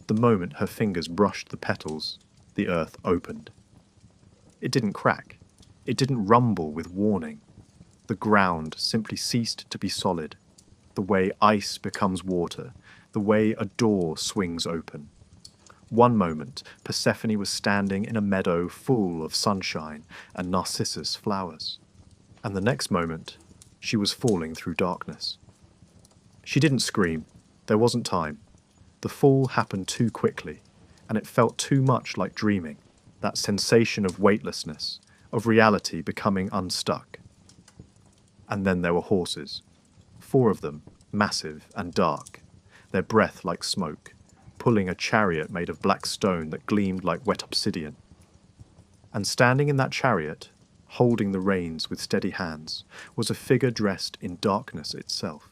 Speaker 1: The moment her fingers brushed the petals, the earth opened. It didn't crack. It didn't rumble with warning. The ground simply ceased to be solid, the way ice becomes water, the way a door swings open. One moment, Persephone was standing in a meadow full of sunshine and narcissus flowers. And the next moment, she was falling through darkness. She didn't scream. There wasn't time. The fall happened too quickly, and it felt too much like dreaming, that sensation of weightlessness, of reality becoming unstuck. And then there were horses. 4 of them, massive and dark, their breath like smoke, pulling a chariot made of black stone that gleamed like wet obsidian. And standing in that chariot, holding the reins with steady hands, was a figure dressed in darkness itself.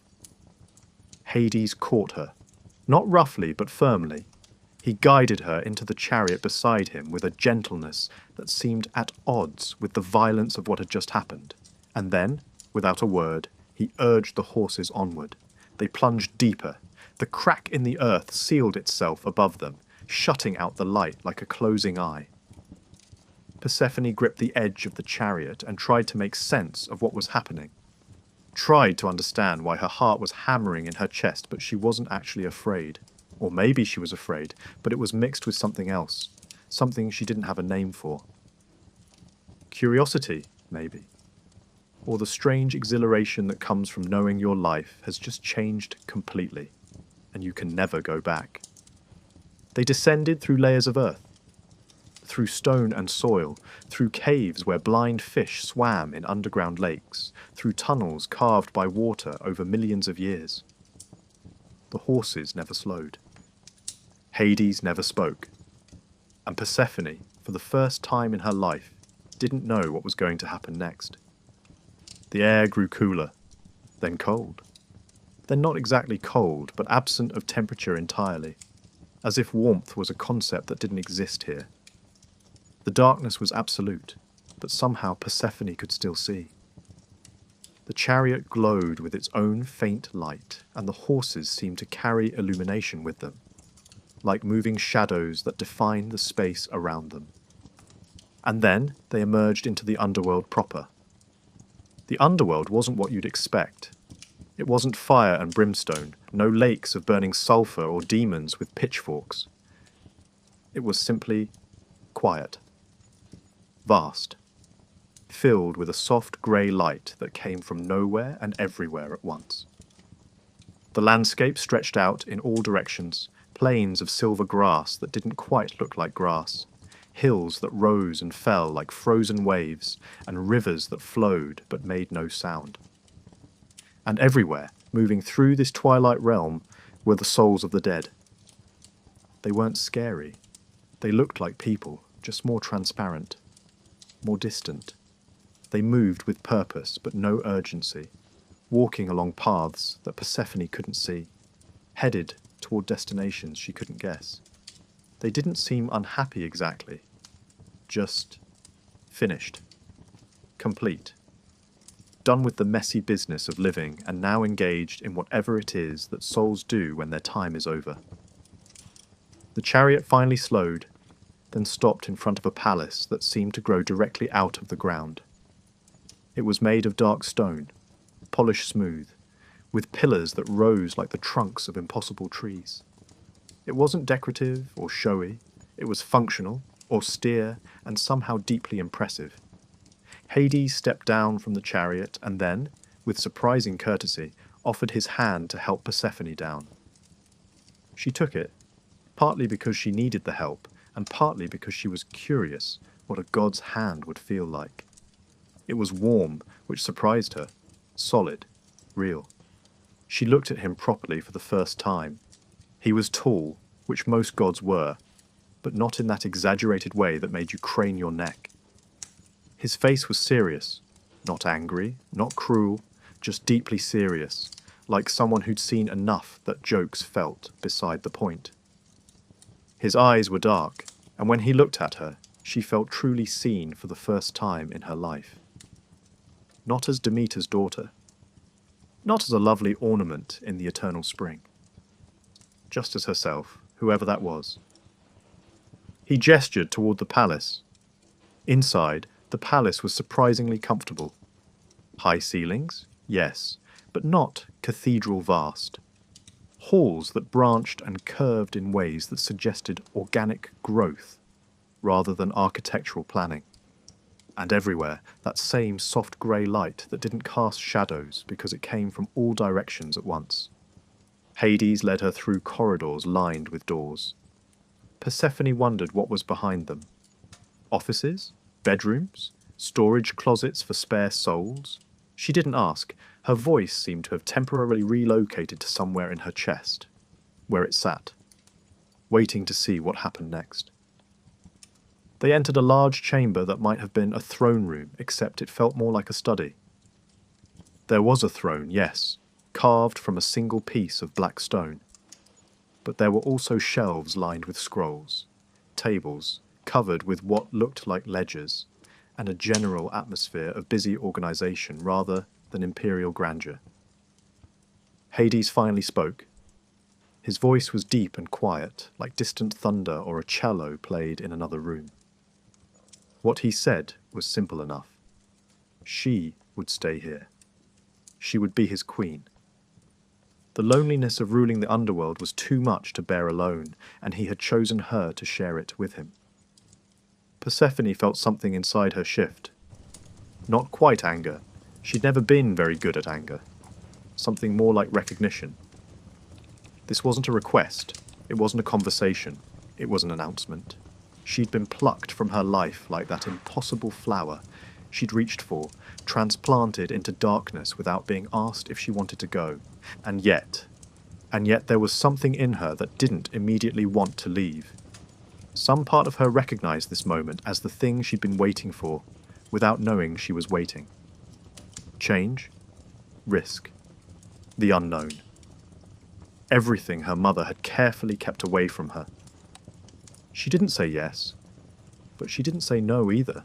Speaker 1: Hades caught her, not roughly but firmly. He guided her into the chariot beside him with a gentleness that seemed at odds with the violence of what had just happened. And then, without a word, he urged the horses onward. They plunged deeper. The crack in the earth sealed itself above them, shutting out the light like a closing eye. Persephone gripped the edge of the chariot and tried to make sense of what was happening. Tried to understand why her heart was hammering in her chest, but she wasn't actually afraid. Or maybe she was afraid, but it was mixed with something else, something she didn't have a name for. Curiosity, maybe. Or the strange exhilaration that comes from knowing your life has just changed completely, and you can never go back. They descended through layers of earth, through stone and soil, through caves where blind fish swam in underground lakes, through tunnels carved by water over millions of years. The horses never slowed. Hades never spoke. And Persephone, for the first time in her life, didn't know what was going to happen next. The air grew cooler, then cold. Then not exactly cold, but absent of temperature entirely, as if warmth was a concept that didn't exist here. The darkness was absolute, but somehow Persephone could still see. The chariot glowed with its own faint light, and the horses seemed to carry illumination with them, like moving shadows that defined the space around them. And then they emerged into the underworld proper. The underworld wasn't what you'd expect. It wasn't fire and brimstone, no lakes of burning sulfur or demons with pitchforks. It was simply quiet, vast, filled with a soft grey light that came from nowhere and everywhere at once. The landscape stretched out in all directions, plains of silver grass that didn't quite look like grass, hills that rose and fell like frozen waves, and rivers that flowed but made no sound. And everywhere, moving through this twilight realm, were the souls of the dead. They weren't scary. They looked like people, just more transparent, more distant. They moved with purpose, but no urgency, walking along paths that Persephone couldn't see, headed toward destinations she couldn't guess. They didn't seem unhappy exactly, just finished, complete, done with the messy business of living and now engaged in whatever it is that souls do when their time is over. The chariot finally slowed, then stopped in front of a palace that seemed to grow directly out of the ground. It was made of dark stone, polished smooth, with pillars that rose like the trunks of impossible trees. It wasn't decorative or showy, it was functional, austere, and somehow deeply impressive. Hades stepped down from the chariot and then, with surprising courtesy, offered his hand to help Persephone down. She took it, partly because she needed the help, and partly because she was curious what a god's hand would feel like. It was warm, which surprised her, solid, real. She looked at him properly for the first time. He was tall, which most gods were, but not in that exaggerated way that made you crane your neck. His face was serious, not angry, not cruel, just deeply serious, like someone who'd seen enough that jokes felt beside the point. His eyes were dark, and when he looked at her, she felt truly seen for the first time in her life. Not as Demeter's daughter, not as a lovely ornament in the eternal spring, just as herself, whoever that was. He gestured toward the palace. Inside, the palace was surprisingly comfortable. High ceilings, yes, but not cathedral vast. Halls that branched and curved in ways that suggested organic growth rather than architectural planning. And everywhere, that same soft grey light that didn't cast shadows because it came from all directions at once. Hades led her through corridors lined with doors. Persephone wondered what was behind them. Offices? Bedrooms? Storage closets for spare souls? She didn't ask. Her voice seemed to have temporarily relocated to somewhere in her chest, where it sat, waiting to see what happened next. They entered a large chamber that might have been a throne room, except it felt more like a study. There was a throne, yes, carved from a single piece of black stone. But there were also shelves lined with scrolls, tables covered with what looked like ledgers, and a general atmosphere of busy organization rather than imperial grandeur. Hades finally spoke. His voice was deep and quiet, like distant thunder or a cello played in another room. What he said was simple enough. She would stay here. She would be his queen. The loneliness of ruling the underworld was too much to bear alone, and he had chosen her to share it with him. Persephone felt something inside her shift. Not quite anger. She'd never been very good at anger. Something more like recognition. This wasn't a request. It wasn't a conversation. It was an announcement. She'd been plucked from her life like that impossible flower she'd reached for, transplanted into darkness without being asked if she wanted to go. And yet there was something in her that didn't immediately want to leave. Some part of her recognized this moment as the thing she'd been waiting for, without knowing she was waiting. Change, risk, the unknown. Everything her mother had carefully kept away from her. She didn't say yes, but she didn't say no either.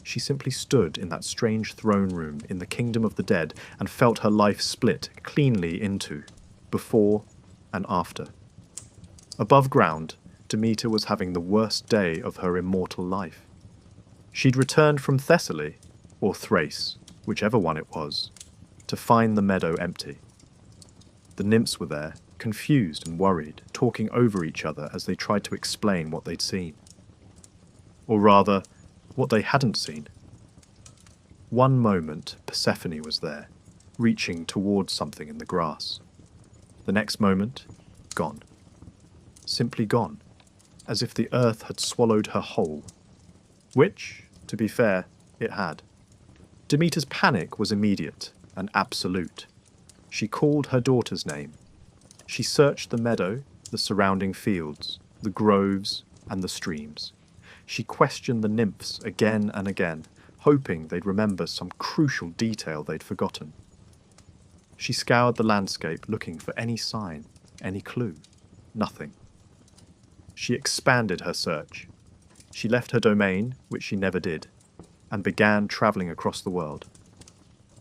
Speaker 1: She simply stood in that strange throne room in the kingdom of the dead and felt her life split cleanly into before and after. Above ground, Demeter was having the worst day of her immortal life. She'd returned from Thessaly, or Thrace, whichever one it was, to find the meadow empty. The nymphs were there, confused and worried, talking over each other as they tried to explain what they'd seen. Or rather, what they hadn't seen. One moment, Persephone was there, reaching towards something in the grass. The next moment, gone. Simply gone, as if the earth had swallowed her whole. Which, to be fair, it had. Demeter's panic was immediate and absolute. She called her daughter's name. She searched the meadow, the surrounding fields, the groves, and the streams. She questioned the nymphs again and again, hoping they'd remember some crucial detail they'd forgotten. She scoured the landscape looking for any sign, any clue. Nothing. She expanded her search. She left her domain, which she never did, and began travelling across the world.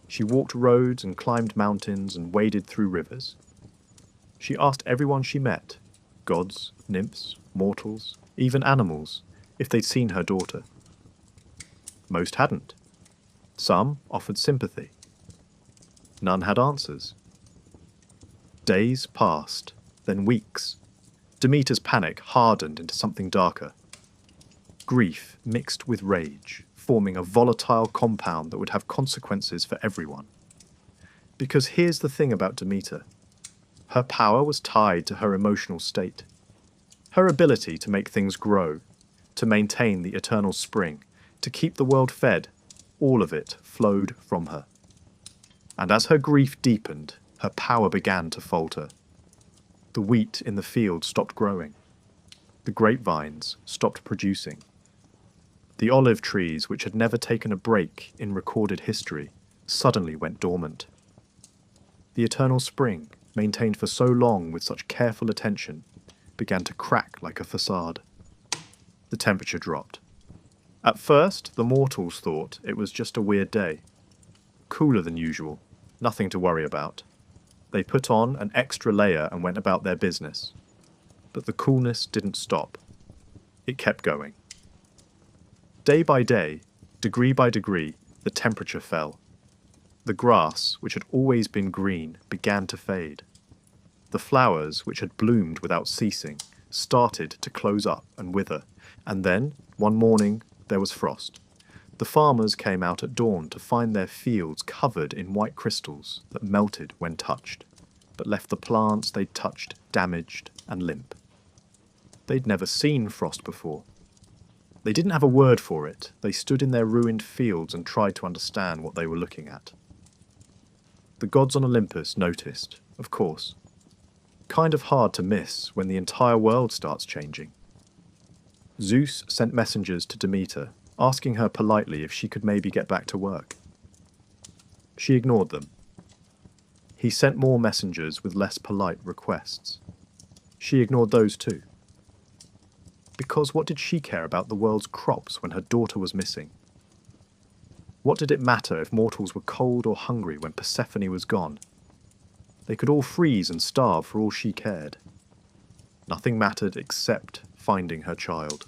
Speaker 1: She walked roads and climbed mountains and waded through rivers. She asked everyone she met, gods, nymphs, mortals, even animals, if they'd seen her daughter. Most hadn't. Some offered sympathy. None had answers. Days passed, then weeks. Demeter's panic hardened into something darker. Grief mixed with rage, forming a volatile compound that would have consequences for everyone. Because here's the thing about Demeter. Her power was tied to her emotional state. Her ability to make things grow, to maintain the eternal spring, to keep the world fed, all of it flowed from her. And as her grief deepened, her power began to falter. The wheat in the field stopped growing. The grapevines stopped producing. The olive trees, which had never taken a break in recorded history, suddenly went dormant. The eternal spring, maintained for so long with such careful attention, began to crack like a facade. The temperature dropped. At first, the mortals thought it was just a weird day. Cooler than usual, nothing to worry about. They put on an extra layer and went about their business. But the coolness didn't stop. It kept going. Day by day, degree by degree, the temperature fell. The grass, which had always been green, began to fade. The flowers, which had bloomed without ceasing, started to close up and wither, and then, one morning, there was frost. The farmers came out at dawn to find their fields covered in white crystals that melted when touched, but left the plants they'd touched damaged and limp. They'd never seen frost before. They didn't have a word for it. They stood in their ruined fields and tried to understand what they were looking at. The gods on Olympus noticed, of course. Kind of hard to miss when the entire world starts changing. Zeus sent messengers to Demeter, asking her politely if she could maybe get back to work. She ignored them. He sent more messengers with less polite requests. She ignored those too. Because what did she care about the world's crops when her daughter was missing? What did it matter if mortals were cold or hungry when Persephone was gone? They could all freeze and starve for all she cared. Nothing mattered except finding her child.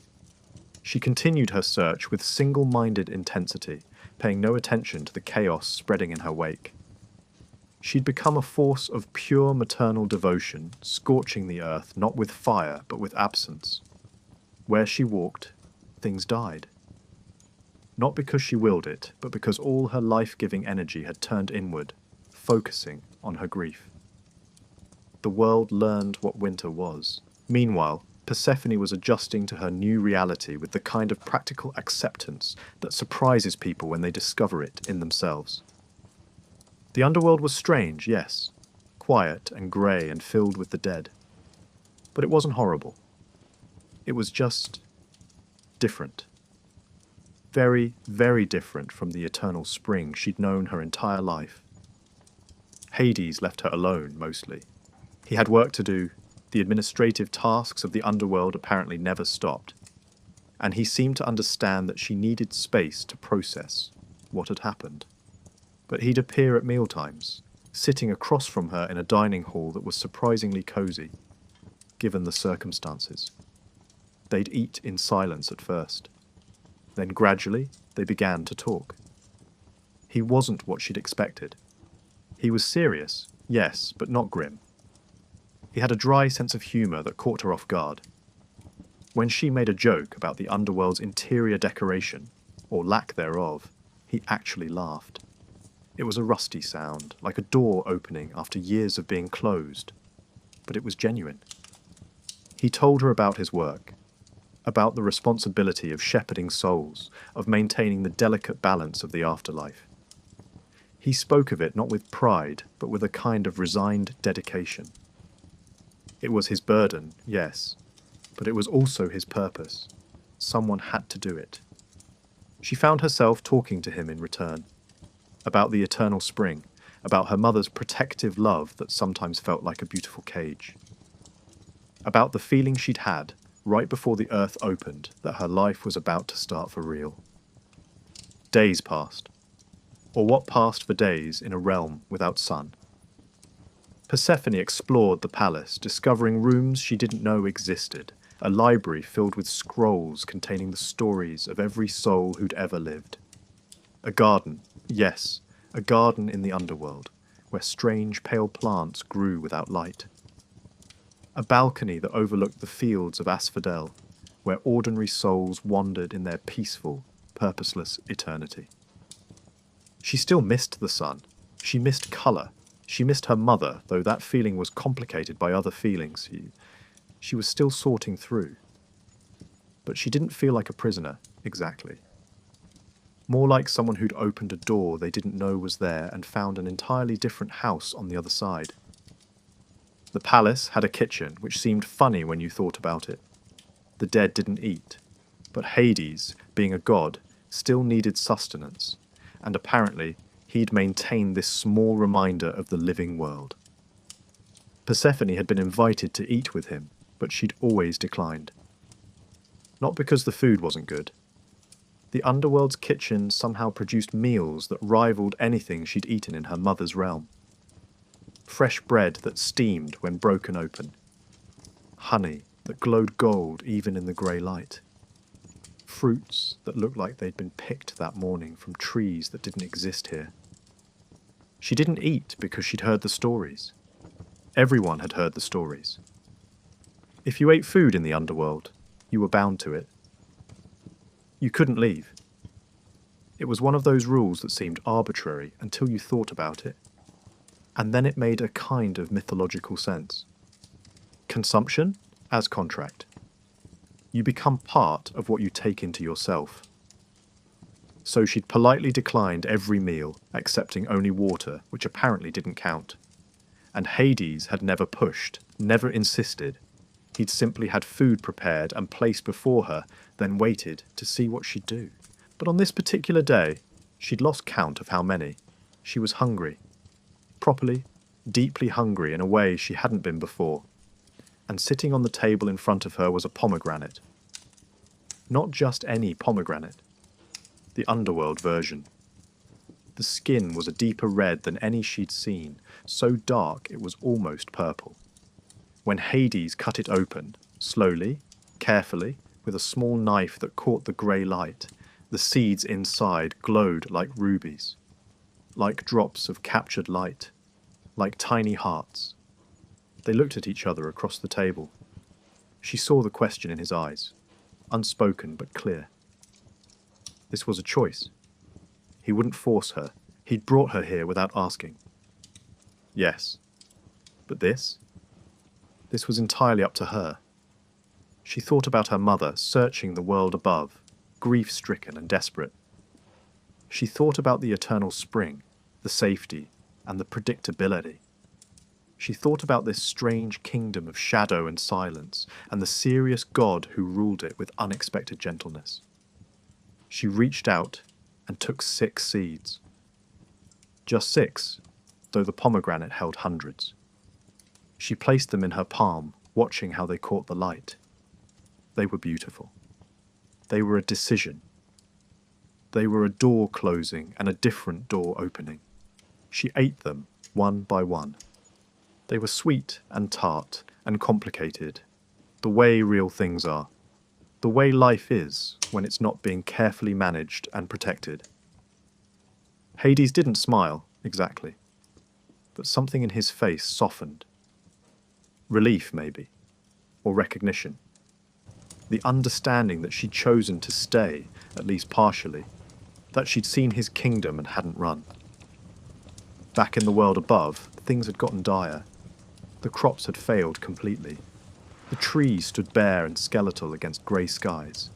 Speaker 1: She continued her search with single-minded intensity, paying no attention to the chaos spreading in her wake. She'd become a force of pure maternal devotion, scorching the earth not with fire but with absence. Where she walked, things died. Not because she willed it, but because all her life-giving energy had turned inward, focusing on her grief. The world learned what winter was. Meanwhile, Persephone was adjusting to her new reality with the kind of practical acceptance that surprises people when they discover it in themselves. The underworld was strange, yes, quiet and grey and filled with the dead. But it wasn't horrible. It was just different. Very, very different from the eternal spring she'd known her entire life. Hades left her alone, mostly. He had work to do. The administrative tasks of the underworld apparently never stopped. And he seemed to understand that she needed space to process what had happened. But he'd appear at mealtimes, sitting across from her in a dining hall that was surprisingly cozy, given the circumstances. They'd eat in silence at first. Then gradually, they began to talk. He wasn't what she'd expected. He was serious, yes, but not grim. He had a dry sense of humour that caught her off guard. When she made a joke about the underworld's interior decoration, or lack thereof, he actually laughed. It was a rusty sound, like a door opening after years of being closed, but it was genuine. He told her about his work, about the responsibility of shepherding souls, of maintaining the delicate balance of the afterlife. He spoke of it not with pride, but with a kind of resigned dedication. It was his burden, yes, but it was also his purpose. Someone had to do it. She found herself talking to him in return, about the eternal spring, about her mother's protective love that sometimes felt like a beautiful cage, about the feeling she'd had right before the earth opened that her life was about to start for real. Days passed, or what passed for days in a realm without sun. Persephone explored the palace, discovering rooms she didn't know existed, a library filled with scrolls containing the stories of every soul who'd ever lived. A garden, yes, a garden in the underworld, where strange pale plants grew without light. A balcony that overlooked the fields of asphodel, where ordinary souls wandered in their peaceful, purposeless eternity. She still missed the sun. She missed colour. She missed her mother, though that feeling was complicated by other feelings she was still sorting through. But she didn't feel like a prisoner, exactly. More like someone who'd opened a door they didn't know was there and found an entirely different house on the other side. The palace had a kitchen, which seemed funny when you thought about it. The dead didn't eat, but Hades, being a god, still needed sustenance, and apparently he'd maintained this small reminder of the living world. Persephone had been invited to eat with him, but she'd always declined. Not because the food wasn't good. The underworld's kitchen somehow produced meals that rivaled anything she'd eaten in her mother's realm. Fresh bread that steamed when broken open. Honey that glowed gold even in the grey light. Fruits that looked like they'd been picked that morning from trees that didn't exist here. She didn't eat because she'd heard the stories. Everyone had heard the stories. If you ate food in the underworld, you were bound to it. You couldn't leave. It was one of those rules that seemed arbitrary until you thought about it, and then it made a kind of mythological sense. Consumption as contract. You become part of what you take into yourself. So she'd politely declined every meal, accepting only water, which apparently didn't count. And Hades had never pushed, never insisted. He'd simply had food prepared and placed before her, then waited to see what she'd do. But on this particular day, she'd lost count of how many. She was hungry. Properly, deeply hungry in a way she hadn't been before. And sitting on the table in front of her was a pomegranate. Not just any pomegranate. The underworld version. The skin was a deeper red than any she'd seen, so dark it was almost purple. When Hades cut it open, slowly, carefully, with a small knife that caught the grey light, the seeds inside glowed like rubies, like drops of captured light, like tiny hearts. They looked at each other across the table. She saw the question in his eyes, unspoken but clear. This was a choice. He wouldn't force her. He'd brought her here without asking. Yes. But this? This was entirely up to her. She thought about her mother, searching the world above, grief-stricken and desperate. She thought about the eternal spring, the safety, and the predictability. She thought about this strange kingdom of shadow and silence, and the serious God who ruled it with unexpected gentleness. She reached out and took 6 seeds. Just 6, though the pomegranate held hundreds. She placed them in her palm, watching how they caught the light. They were beautiful. They were a decision. They were a door closing and a different door opening. She ate them, one by one. They were sweet and tart and complicated, the way real things are, the way life is when it's not being carefully managed and protected. Hades didn't smile, exactly, but something in his face softened. Relief, maybe, or recognition. The understanding that she'd chosen to stay, at least partially, that she'd seen his kingdom and hadn't run. Back in the world above, things had gotten dire. The crops had failed completely. The trees stood bare and skeletal against grey skies.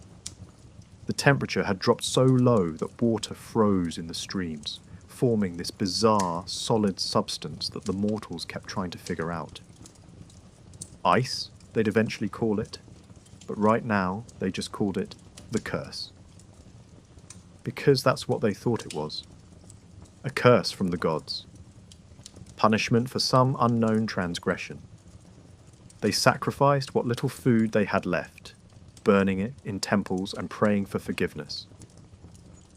Speaker 1: The temperature had dropped so low that water froze in the streams, forming this bizarre, solid substance that the mortals kept trying to figure out. Ice, they'd eventually call it, but right now they just called it the curse. Because that's what they thought it was. A curse from the gods. Punishment for some unknown transgression. They sacrificed what little food they had left, burning it in temples and praying for forgiveness.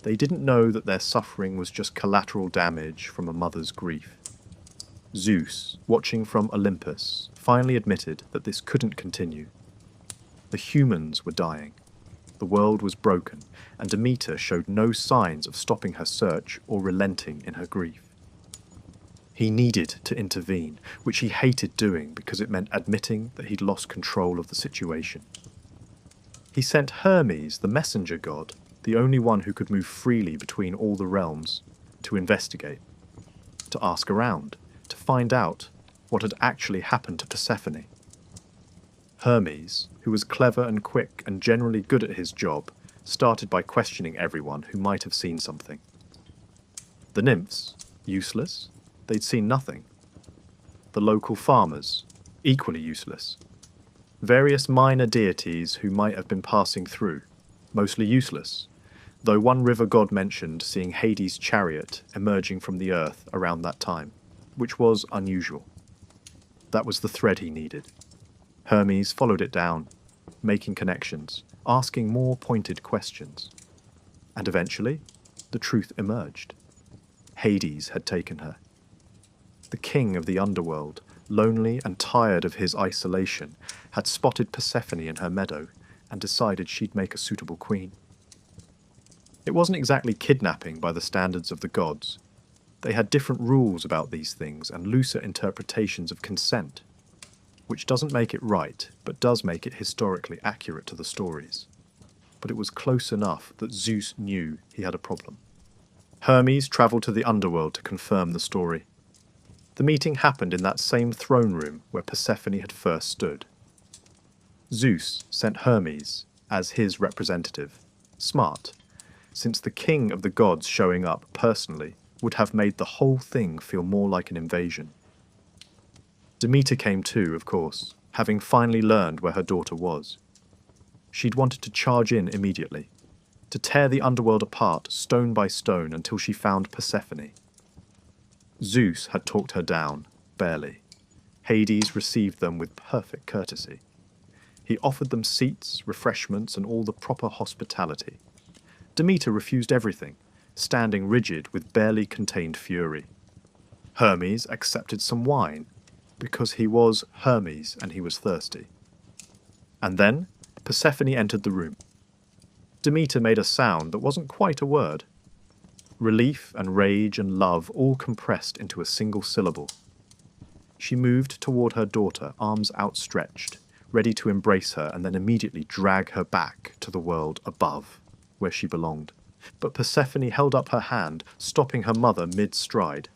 Speaker 1: They didn't know that their suffering was just collateral damage from a mother's grief. Zeus, watching from Olympus, finally admitted that this couldn't continue. The humans were dying. The world was broken, and Demeter showed no signs of stopping her search or relenting in her grief. He needed to intervene, which he hated doing because it meant admitting that he'd lost control of the situation. He sent Hermes, the messenger god, the only one who could move freely between all the realms, to investigate, to ask around, to find out what had actually happened to Persephone. Hermes, who was clever and quick and generally good at his job, started by questioning everyone who might have seen something. The nymphs, useless, they'd seen nothing. The local farmers, equally useless. Various minor deities who might have been passing through, mostly useless, though one river god mentioned seeing Hades' chariot emerging from the earth around that time, which was unusual. That was the thread he needed. Hermes followed it down, making connections, asking more pointed questions. And eventually, the truth emerged. Hades had taken her. The king of the underworld, lonely and tired of his isolation, had spotted Persephone in her meadow and decided she'd make a suitable queen. It wasn't exactly kidnapping by the standards of the gods. They had different rules about these things and looser interpretations of consent, which doesn't make it right, but does make it historically accurate to the stories. But it was close enough that Zeus knew he had a problem. Hermes travelled to the underworld to confirm the story. The meeting happened in that same throne room where Persephone had first stood. Zeus sent Hermes as his representative. Smart, since the king of the gods showing up personally would have made the whole thing feel more like an invasion. Demeter came too, of course, having finally learned where her daughter was. She'd wanted to charge in immediately, to tear the underworld apart stone by stone until she found Persephone. Zeus had talked her down, barely. Hades received them with perfect courtesy. He offered them seats, refreshments, and all the proper hospitality. Demeter refused everything, standing rigid with barely contained fury. Hermes accepted some wine, because he was Hermes and he was thirsty. And then Persephone entered the room. Demeter made a sound that wasn't quite a word. Relief and rage and love all compressed into a single syllable. She moved toward her daughter, arms outstretched, ready to embrace her and then immediately drag her back to the world above, where she belonged. But Persephone held up her hand, stopping her mother mid-stride.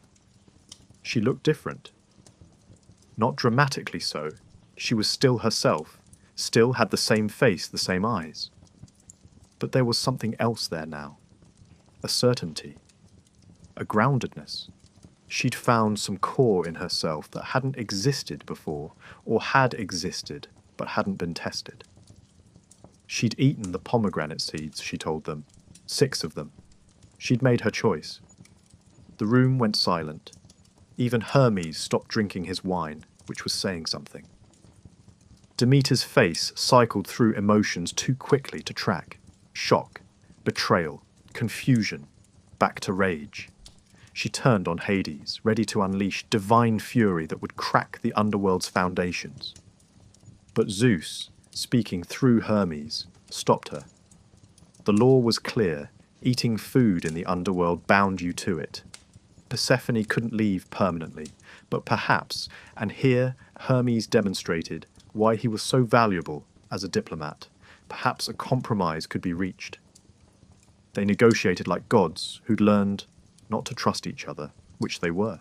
Speaker 1: She looked different. Not dramatically so. She was still herself, still had the same face, the same eyes. But there was something else there now. A certainty. A groundedness. She'd found some core in herself that hadn't existed before, or had existed, but hadn't been tested. She'd eaten the pomegranate seeds, she told them. 6 of them. She'd made her choice. The room went silent. Even Hermes stopped drinking his wine, which was saying something. Demeter's face cycled through emotions too quickly to track. Shock, betrayal, confusion, back to rage. She turned on Hades, ready to unleash divine fury that would crack the underworld's foundations. But Zeus, speaking through Hermes, stopped her. The law was clear. Eating food in the underworld bound you to it. Persephone couldn't leave permanently, but perhaps, and here Hermes demonstrated why he was so valuable as a diplomat, perhaps a compromise could be reached. They negotiated like gods who'd learned not to trust each other, which they were.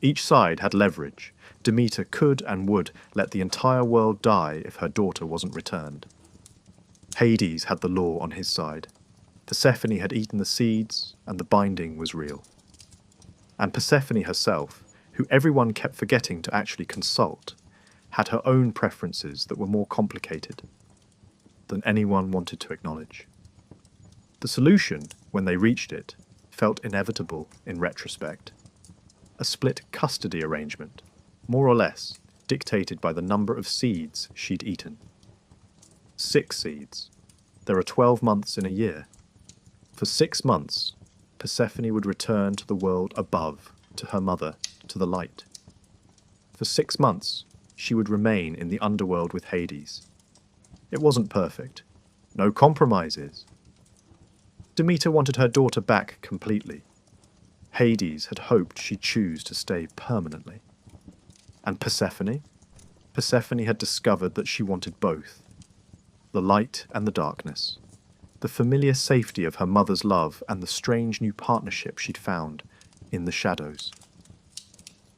Speaker 1: Each side had leverage. Demeter could and would let the entire world die if her daughter wasn't returned. Hades had the law on his side. Persephone had eaten the seeds, and the binding was real. And Persephone herself, who everyone kept forgetting to actually consult, had her own preferences that were more complicated than anyone wanted to acknowledge. The solution, when they reached it, felt inevitable in retrospect. A split custody arrangement, more or less, dictated by the number of seeds she'd eaten. 6 seeds. There are 12 months in a year. For 6 months, Persephone would return to the world above, to her mother, to the light. For 6 months, she would remain in the underworld with Hades. It wasn't perfect. No compromises. Demeter wanted her daughter back completely. Hades had hoped she'd choose to stay permanently. And Persephone? Persephone had discovered that she wanted both. The light and the darkness. The familiar safety of her mother's love and the strange new partnership she'd found in the shadows.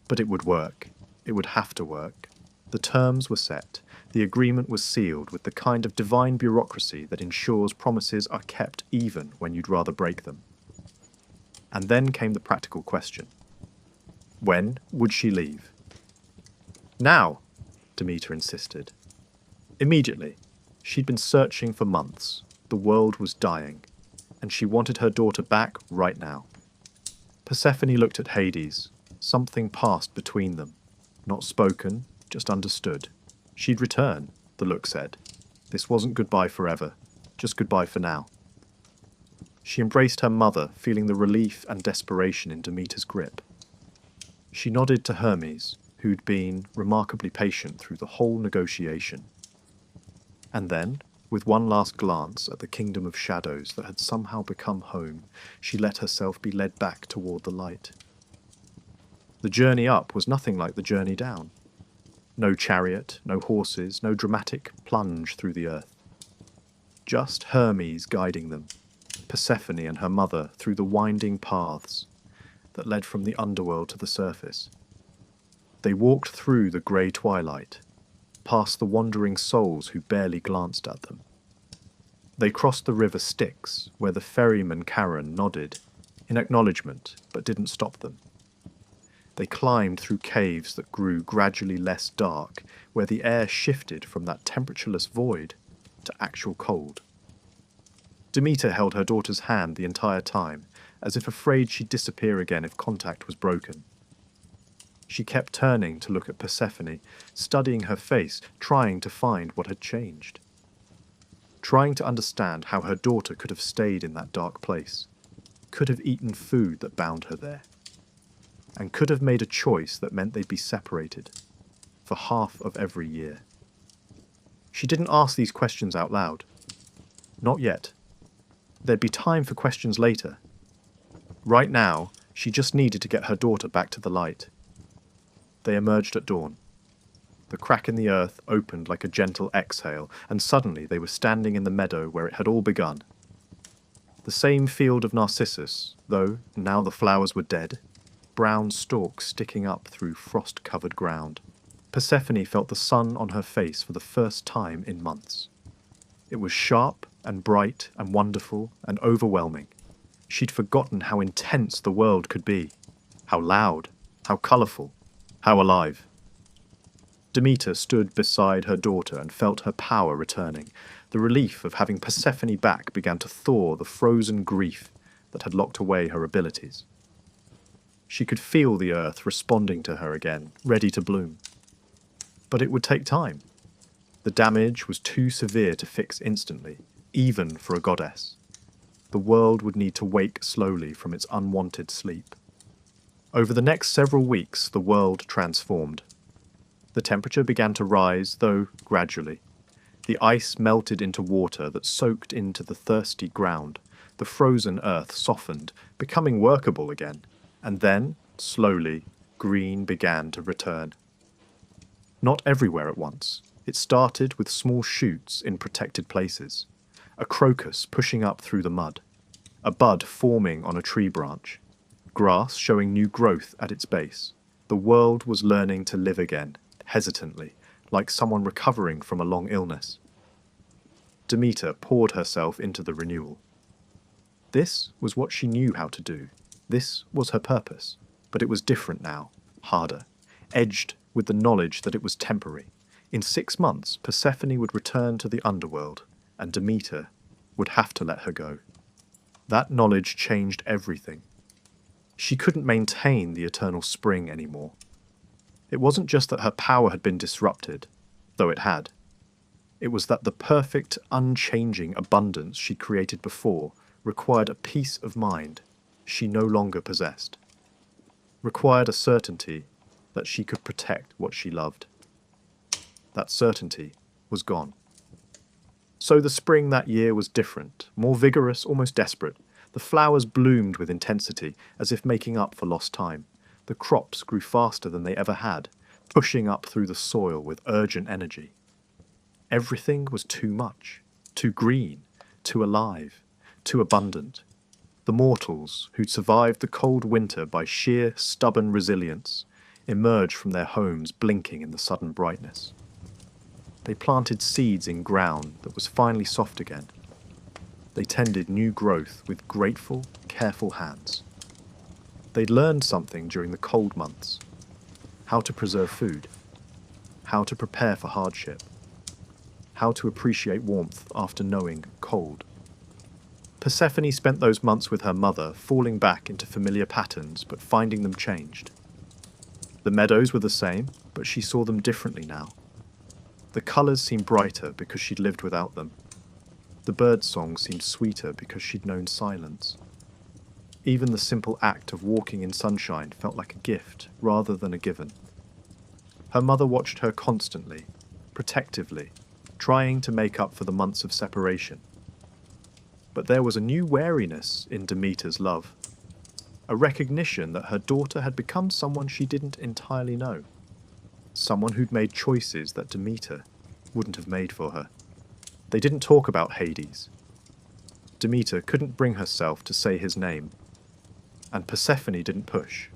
Speaker 1: But it would work. It would have to work. The terms were set. The agreement was sealed with the kind of divine bureaucracy that ensures promises are kept even when you'd rather break them. And then came the practical question. When would she leave? Now, Demeter insisted. Immediately. She'd been searching for months. The world was dying, and she wanted her daughter back right now. Persephone looked at Hades. Something passed between them. Not spoken, just understood. She'd return, the look said. This wasn't goodbye forever, just goodbye for now. She embraced her mother, feeling the relief and desperation in Demeter's grip. She nodded to Hermes, who'd been remarkably patient through the whole negotiation. And then, with one last glance at the kingdom of shadows that had somehow become home, she let herself be led back toward the light. The journey up was nothing like the journey down. No chariot, no horses, no dramatic plunge through the earth. Just Hermes guiding them, Persephone and her mother through the winding paths that led from the underworld to the surface. They walked through the grey twilight, past the wandering souls who barely glanced at them. They crossed the river Styx, where the ferryman Charon nodded, in acknowledgement, but didn't stop them. They climbed through caves that grew gradually less dark, where the air shifted from that temperatureless void to actual cold. Demeter held her daughter's hand the entire time, as if afraid she'd disappear again if contact was broken. She kept turning to look at Persephone, studying her face, trying to find what had changed. Trying to understand how her daughter could have stayed in that dark place, could have eaten food that bound her there, and could have made a choice that meant they'd be separated for half of every year. She didn't ask these questions out loud. Not yet. There'd be time for questions later. Right now, she just needed to get her daughter back to the light. They emerged at dawn. The crack in the earth opened like a gentle exhale, and suddenly they were standing in the meadow where it had all begun. The same field of narcissus, though now the flowers were dead, brown stalks sticking up through frost-covered ground. Persephone felt the sun on her face for the first time in months. It was sharp and bright and wonderful and overwhelming. She'd forgotten how intense the world could be, how loud, how colourful, how alive. Demeter stood beside her daughter and felt her power returning. The relief of having Persephone back began to thaw the frozen grief that had locked away her abilities. She could feel the earth responding to her again, ready to bloom. But it would take time. The damage was too severe to fix instantly, even for a goddess. The world would need to wake slowly from its unwanted sleep. Over the next several weeks, the world transformed. The temperature began to rise, though gradually. The ice melted into water that soaked into the thirsty ground. The frozen earth softened, becoming workable again. And then, slowly, green began to return. Not everywhere at once. It started with small shoots in protected places. A crocus pushing up through the mud. A bud forming on a tree branch. Grass showing new growth at its base. The world was learning to live again, hesitantly, like someone recovering from a long illness. Demeter poured herself into the renewal. This was what she knew how to do. This was her purpose. But it was different now, harder, edged with the knowledge that it was temporary. In 6 months, Persephone would return to the underworld, and Demeter would have to let her go. That knowledge changed everything. She couldn't maintain the eternal spring anymore. It wasn't just that her power had been disrupted, though it had. It was that the perfect, unchanging abundance she created before required a peace of mind she no longer possessed. Required a certainty that she could protect what she loved. That certainty was gone. So the spring that year was different, more vigorous, almost desperate. The flowers bloomed with intensity, as if making up for lost time. The crops grew faster than they ever had, pushing up through the soil with urgent energy. Everything was too much, too green, too alive, too abundant. The mortals, who'd survived the cold winter by sheer, stubborn resilience, emerged from their homes blinking in the sudden brightness. They planted seeds in ground that was finally soft again. They tended new growth with grateful, careful hands. They'd learned something during the cold months. How to preserve food. How to prepare for hardship. How to appreciate warmth after knowing cold. Persephone spent those months with her mother, falling back into familiar patterns, but finding them changed. The meadows were the same, but she saw them differently now. The colours seemed brighter because she'd lived without them. The bird song seemed sweeter because she'd known silence. Even the simple act of walking in sunshine felt like a gift rather than a given. Her mother watched her constantly, protectively, trying to make up for the months of separation. But there was a new wariness in Demeter's love, a recognition that her daughter had become someone she didn't entirely know, someone who'd made choices that Demeter wouldn't have made for her. They didn't talk about Hades. Demeter couldn't bring herself to say his name, and Persephone didn't push.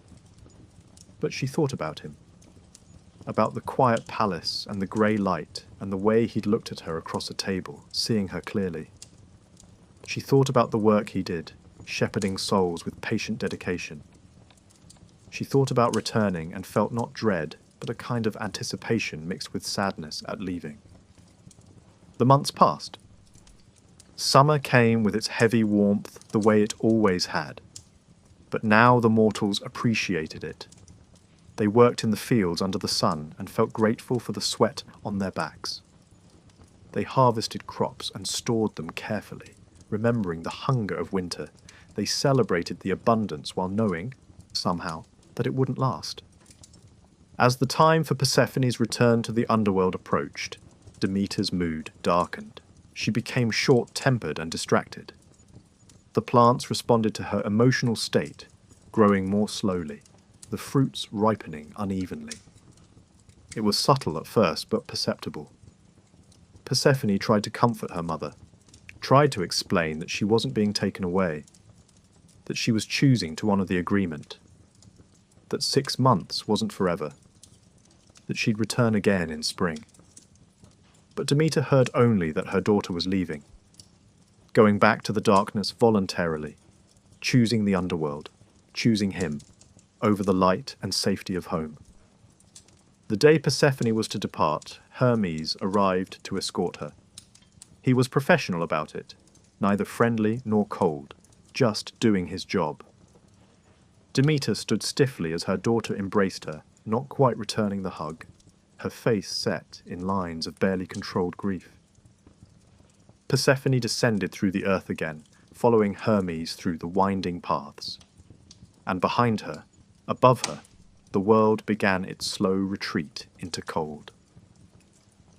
Speaker 1: But she thought about him, about the quiet palace and the grey light and the way he'd looked at her across a table, seeing her clearly. She thought about the work he did, shepherding souls with patient dedication. She thought about returning and felt not dread, but a kind of anticipation mixed with sadness at leaving. The months passed. Summer came with its heavy warmth the way it always had, but now the mortals appreciated it. They worked in the fields under the sun and felt grateful for the sweat on their backs. They harvested crops and stored them carefully, remembering the hunger of winter. They celebrated the abundance while knowing, somehow, that it wouldn't last. As the time for Persephone's return to the underworld approached, Demeter's mood darkened. She became short-tempered and distracted. The plants responded to her emotional state, growing more slowly, the fruits ripening unevenly. It was subtle at first, but perceptible. Persephone tried to comfort her mother, tried to explain that she wasn't being taken away, that she was choosing to honour the agreement, that 6 months wasn't forever, that she'd return again in spring. But Demeter heard only that her daughter was leaving, going back to the darkness voluntarily, choosing the underworld, choosing him, over the light and safety of home. The day Persephone was to depart, Hermes arrived to escort her. He was professional about it, neither friendly nor cold, just doing his job. Demeter stood stiffly as her daughter embraced her, not quite returning the hug, her face set in lines of barely controlled grief. Persephone descended through the earth again, following Hermes through the winding paths. And behind her, above her, the world began its slow retreat into cold.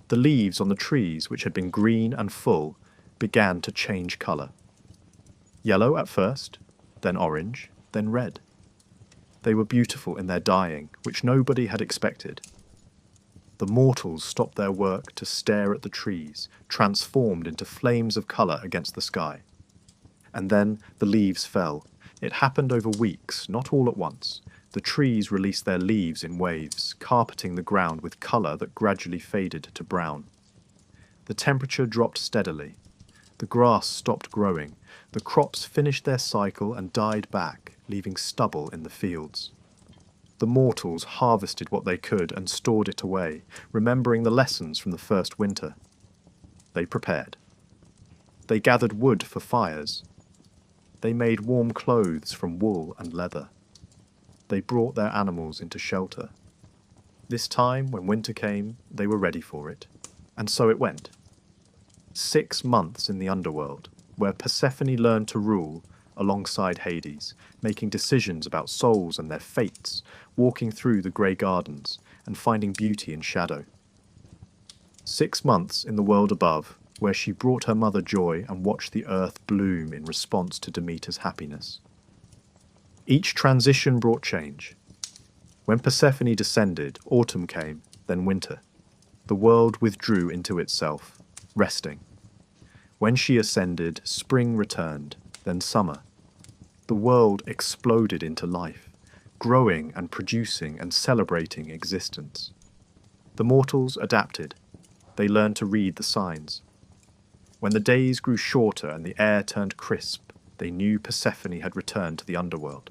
Speaker 1: The leaves on the trees, which had been green and full, began to change colour. Yellow at first, then orange, then red. They were beautiful in their dying, which nobody had expected. The mortals stopped their work to stare at the trees, transformed into flames of colour against the sky. And then the leaves fell. It happened over weeks, not all at once. The trees released their leaves in waves, carpeting the ground with colour that gradually faded to brown. The temperature dropped steadily. The grass stopped growing. The crops finished their cycle and died back, leaving stubble in the fields. The mortals harvested what they could and stored it away, remembering the lessons from the first winter. They prepared. They gathered wood for fires. They made warm clothes from wool and leather. They brought their animals into shelter. This time, when winter came, they were ready for it. And so it went. 6 months in the underworld, where Persephone learned to rule alongside Hades, making decisions about souls and their fates, walking through the grey gardens, and finding beauty in shadow. 6 months in the world above, where she brought her mother joy and watched the earth bloom in response to Demeter's happiness. Each transition brought change. When Persephone descended, autumn came, then winter. The world withdrew into itself, resting. When she ascended, spring returned, then summer. The world exploded into life, growing and producing and celebrating existence. The mortals adapted. They learned to read the signs. When the days grew shorter and the air turned crisp, they knew Persephone had returned to the underworld.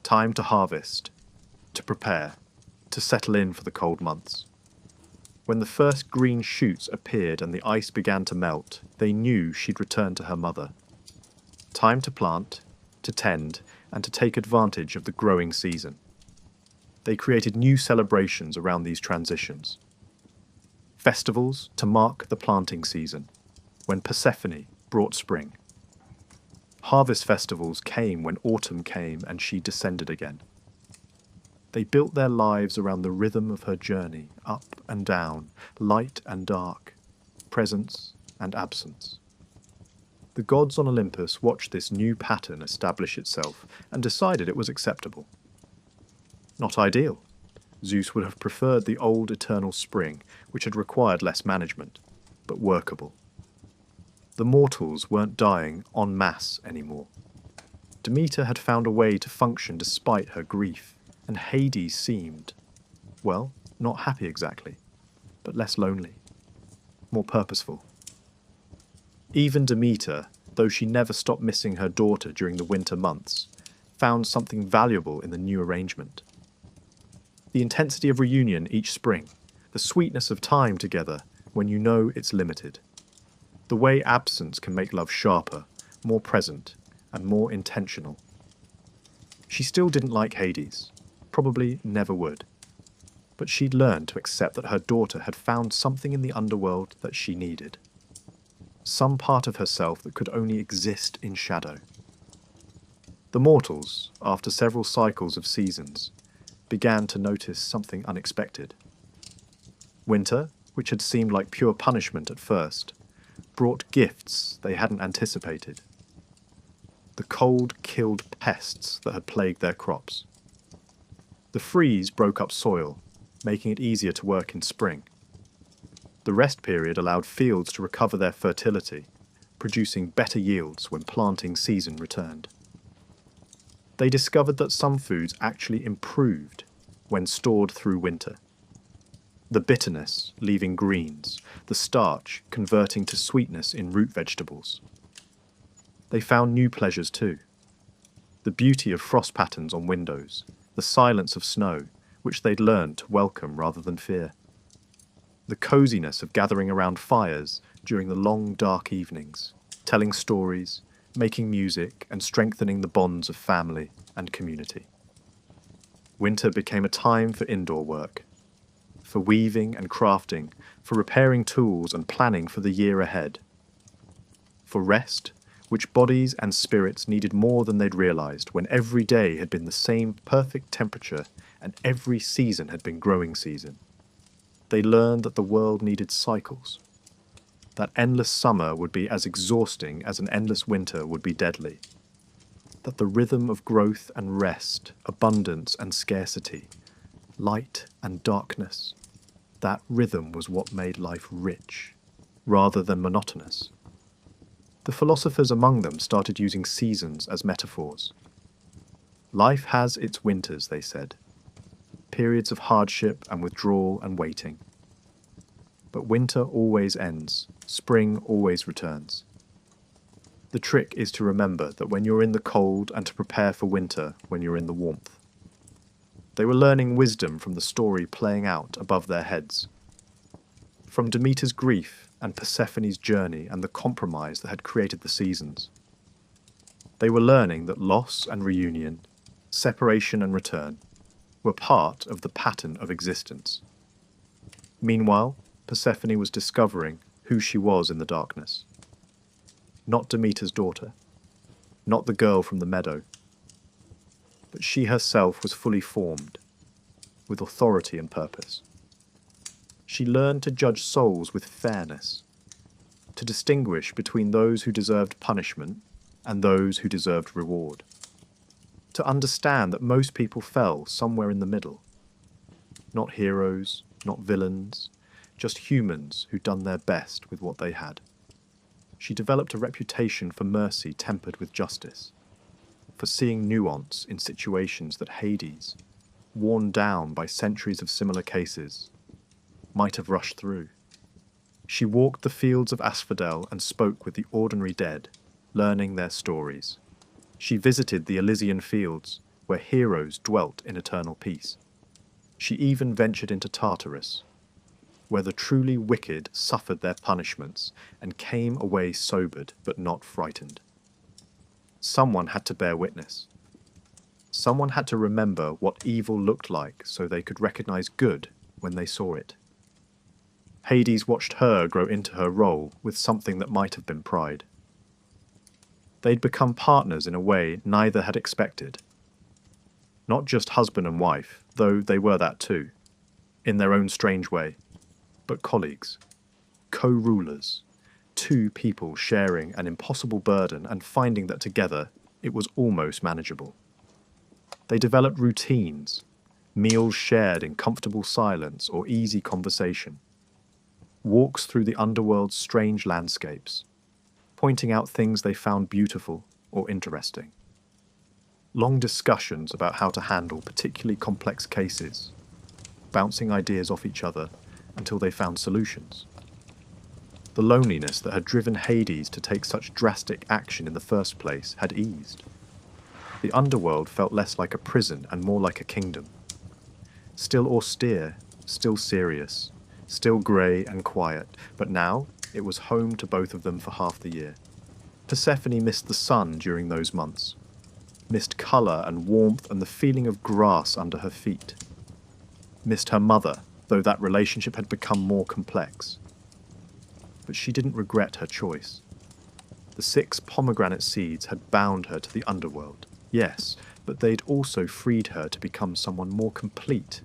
Speaker 1: Time to harvest, to prepare, to settle in for the cold months. When the first green shoots appeared and the ice began to melt, they knew she'd returned to her mother. Time to plant, to tend, and to take advantage of the growing season. They created new celebrations around these transitions. festivals to mark the planting season, when Persephone brought spring. Harvest festivals came when autumn came and she descended again. They built their lives around the rhythm of her journey, up and down, light and dark, presence and absence. The gods on Olympus watched this new pattern establish itself and decided it was acceptable. Not ideal. Zeus would have preferred the old eternal spring, which had required less management, but workable. The mortals weren't dying en masse anymore. Demeter had found a way to function despite her grief, and Hades seemed, well, not happy exactly, but less lonely, more purposeful. Even Demeter, though she never stopped missing her daughter during the winter months, found something valuable in the new arrangement. The intensity of reunion each spring, the sweetness of time together when you know it's limited. The way absence can make love sharper, more present, and more intentional. She still didn't like Hades, probably never would. But she'd learned to accept that her daughter had found something in the underworld that she needed. Some part of herself that could only exist in shadow. The mortals, after several cycles of seasons, began to notice something unexpected. Winter, which had seemed like pure punishment at first, brought gifts they hadn't anticipated. The cold killed pests that had plagued their crops. The freeze broke up soil, making it easier to work in spring. The rest period allowed fields to recover their fertility, producing better yields when planting season returned. They discovered that some foods actually improved when stored through winter. The bitterness leaving greens, the starch converting to sweetness in root vegetables. They found new pleasures too. The beauty of frost patterns on windows, the silence of snow, which they'd learned to welcome rather than fear. The coziness of gathering around fires during the long dark evenings, telling stories, making music and strengthening the bonds of family and community. Winter became a time for indoor work, for weaving and crafting, for repairing tools and planning for the year ahead. For rest, which bodies and spirits needed more than they'd realized when every day had been the same perfect temperature and every season had been growing season. They learned that the world needed cycles, that endless summer would be as exhausting as an endless winter would be deadly, that the rhythm of growth and rest, abundance and scarcity, light and darkness, that rhythm was what made life rich, rather than monotonous. The philosophers among them started using seasons as metaphors. Life has its winters, they said, periods of hardship and withdrawal and waiting. But winter always ends, spring always returns. The trick is to remember that when you're in the cold and to prepare for winter when you're in the warmth. They were learning wisdom from the story playing out above their heads. From Demeter's grief and Persephone's journey and the compromise that had created the seasons. They were learning that loss and reunion, separation and return, were part of the pattern of existence. Meanwhile, Persephone was discovering who she was in the darkness. Not Demeter's daughter, not the girl from the meadow, but she herself was fully formed, with authority and purpose. She learned to judge souls with fairness, to distinguish between those who deserved punishment and those who deserved reward, to understand that most people fell somewhere in the middle. Not heroes, not villains, just humans who'd done their best with what they had. She developed a reputation for mercy tempered with justice, for seeing nuance in situations that Hades, worn down by centuries of similar cases, might have rushed through. She walked the fields of asphodel and spoke with the ordinary dead, learning their stories. She visited the Elysian fields, where heroes dwelt in eternal peace. She even ventured into Tartarus, where the truly wicked suffered their punishments and came away sobered but not frightened. Someone had to bear witness. Someone had to remember what evil looked like so they could recognize good when they saw it. Hades watched her grow into her role with something that might have been pride. They'd become partners in a way neither had expected. Not just husband and wife, though they were that too, in their own strange way, but colleagues, co-rulers, two people sharing an impossible burden and finding that together it was almost manageable. They developed routines, meals shared in comfortable silence or easy conversation, walks through the underworld's strange landscapes, pointing out things they found beautiful or interesting. Long discussions about how to handle particularly complex cases, bouncing ideas off each other until they found solutions. The loneliness that had driven Hades to take such drastic action in the first place had eased. The underworld felt less like a prison and more like a kingdom. Still austere, still serious, still grey and quiet, but now it was home to both of them for half the year. Persephone missed the sun during those months, missed colour and warmth and the feeling of grass under her feet. Missed her mother, though that relationship had become more complex. But she didn't regret her choice. The 6 pomegranate seeds had bound her to the underworld, yes, but they'd also freed her to become someone more complete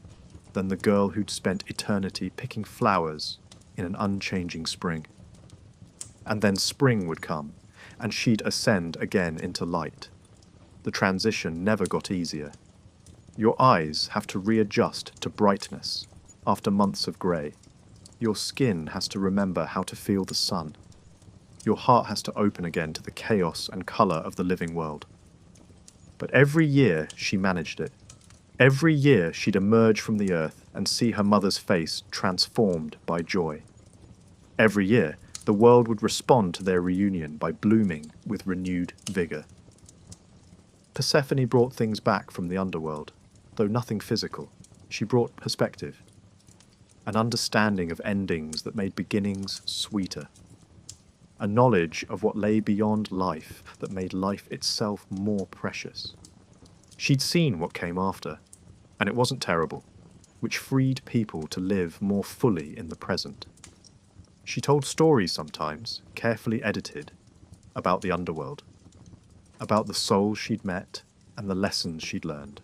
Speaker 1: than the girl who'd spent eternity picking flowers in an unchanging spring. And then spring would come, and she'd ascend again into light. The transition never got easier. Your eyes have to readjust to brightness after months of grey. Your skin has to remember how to feel the sun. Your heart has to open again to the chaos and colour of the living world. But every year she managed it. Every year she'd emerge from the earth and see her mother's face transformed by joy. Every year the world would respond to their reunion by blooming with renewed vigour. Persephone brought things back from the underworld, though nothing physical. She brought perspective, an understanding of endings that made beginnings sweeter, a knowledge of what lay beyond life that made life itself more precious. She'd seen what came after, and it wasn't terrible, which freed people to live more fully in the present. She told stories sometimes, carefully edited, about the underworld, about the souls she'd met and the lessons she'd learned,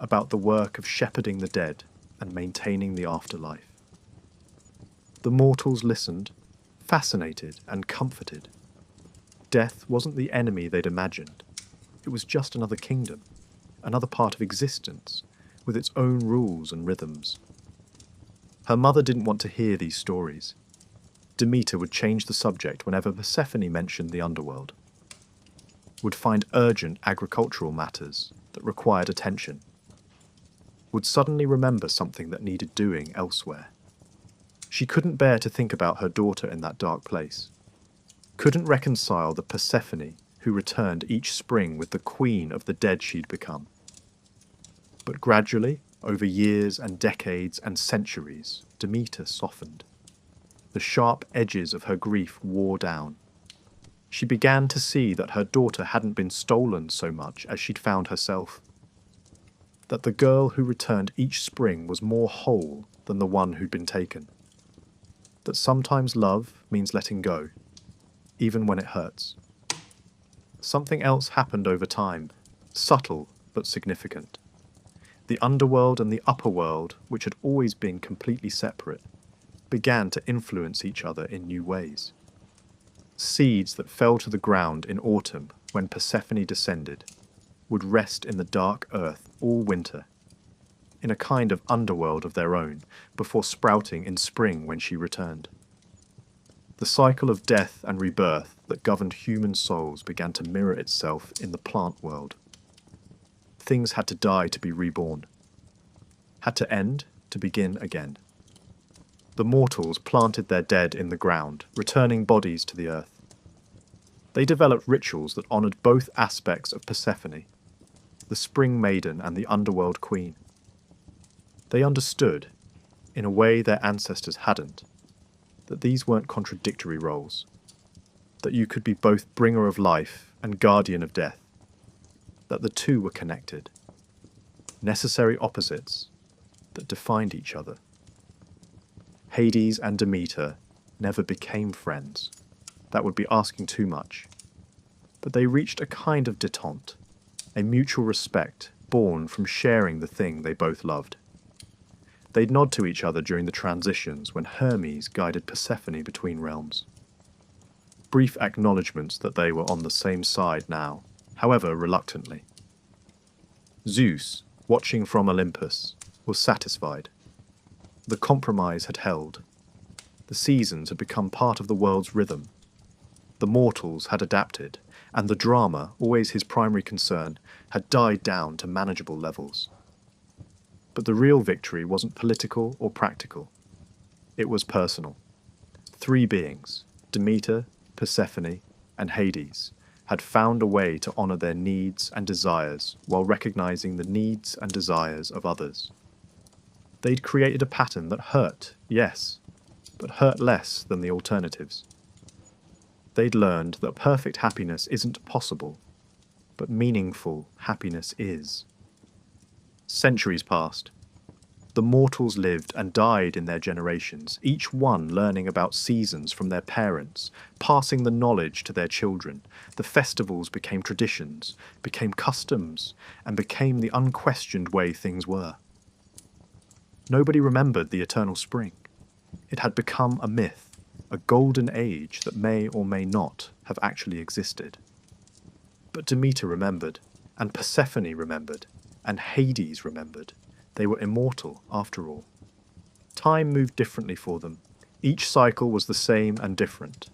Speaker 1: about the work of shepherding the dead and maintaining the afterlife. The mortals listened, fascinated and comforted. Death wasn't the enemy they'd imagined. It was just another kingdom, another part of existence, with its own rules and rhythms. Her mother didn't want to hear these stories. Demeter would change the subject whenever Persephone mentioned the underworld, would find urgent agricultural matters that required attention, would suddenly remember something that needed doing elsewhere. She couldn't bear to think about her daughter in that dark place, couldn't reconcile the Persephone who returned each spring with the queen of the dead she'd become. But gradually, over years and decades and centuries, Demeter softened. The sharp edges of her grief wore down. She began to see that her daughter hadn't been stolen so much as she'd found herself, that the girl who returned each spring was more whole than the one who'd been taken, that sometimes love means letting go, even when it hurts. Something else happened over time, subtle but significant. The underworld and the upper world, which had always been completely separate, began to influence each other in new ways. Seeds that fell to the ground in autumn when Persephone descended would rest in the dark earth all winter, in a kind of underworld of their own, before sprouting in spring when she returned. The cycle of death and rebirth that governed human souls began to mirror itself in the plant world. Things had to die to be reborn, had to end to begin again. The mortals planted their dead in the ground, returning bodies to the earth. They developed rituals that honoured both aspects of Persephone, the spring maiden and the underworld queen. They understood, in a way their ancestors hadn't, that these weren't contradictory roles, that you could be both bringer of life and guardian of death, that the two were connected, necessary opposites that defined each other. Hades and Demeter never became friends. That would be asking too much. But they reached a kind of détente, a mutual respect born from sharing the thing they both loved. They'd nod to each other during the transitions when Hermes guided Persephone between realms. Brief acknowledgements that they were on the same side now, however reluctantly. Zeus, watching from Olympus, was satisfied. The compromise had held. The seasons had become part of the world's rhythm. The mortals had adapted, and the drama, always his primary concern, had died down to manageable levels. But the real victory wasn't political or practical. It was personal. Three beings, Demeter, Persephone, and Hades, had found a way to honor their needs and desires while recognizing the needs and desires of others. They'd created a pattern that hurt, yes, but hurt less than the alternatives. They'd learned that perfect happiness isn't possible, but meaningful happiness is. Centuries passed. The mortals lived and died in their generations, each one learning about seasons from their parents, passing the knowledge to their children. The festivals became traditions, became customs, and became the unquestioned way things were. Nobody remembered the eternal spring. It had become a myth, a golden age that may or may not have actually existed. But Demeter remembered, and Persephone remembered, and Hades remembered. They were immortal, after all. Time moved differently for them. Each cycle was the same and different.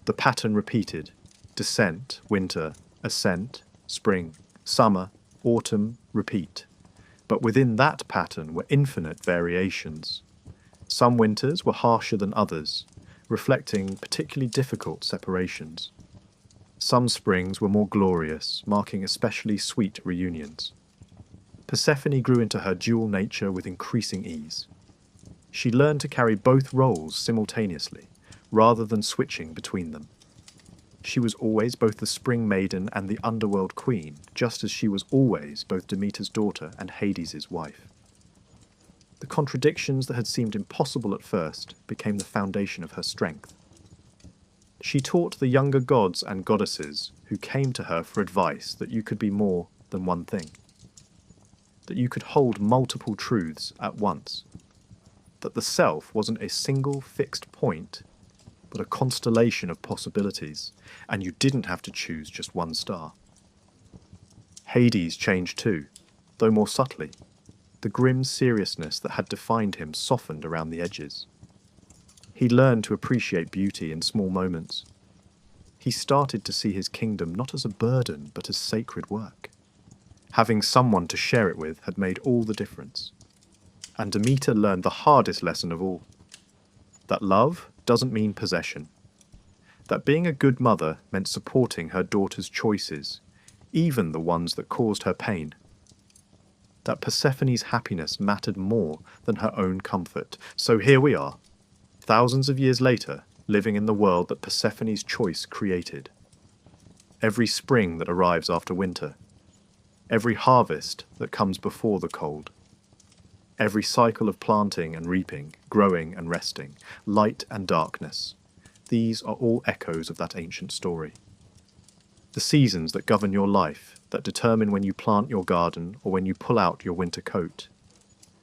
Speaker 1: The pattern repeated: descent, winter, ascent, spring, summer, autumn, repeat. But within that pattern were infinite variations. Some winters were harsher than others, reflecting particularly difficult separations. Some springs were more glorious, marking especially sweet reunions. Persephone grew into her dual nature with increasing ease. She learned to carry both roles simultaneously, rather than switching between them. She was always both the spring maiden and the underworld queen, just as she was always both Demeter's daughter and Hades' wife. The contradictions that had seemed impossible at first became the foundation of her strength. She taught the younger gods and goddesses who came to her for advice that you could be more than one thing. That you could hold multiple truths at once. That the self wasn't a single fixed point, but a constellation of possibilities, and you didn't have to choose just one star. Hades changed too, though more subtly. The grim seriousness that had defined him softened around the edges. He learned to appreciate beauty in small moments. He started to see his kingdom not as a burden, but as sacred work. Having someone to share it with had made all the difference. And Demeter learned the hardest lesson of all. That love doesn't mean possession. That being a good mother meant supporting her daughter's choices, even the ones that caused her pain. That Persephone's happiness mattered more than her own comfort. So here we are, thousands of years later, living in the world that Persephone's choice created. Every spring that arrives after winter. Every harvest that comes before the cold. Every cycle of planting and reaping, growing and resting, light and darkness. These are all echoes of that ancient story. The seasons that govern your life, that determine when you plant your garden or when you pull out your winter coat,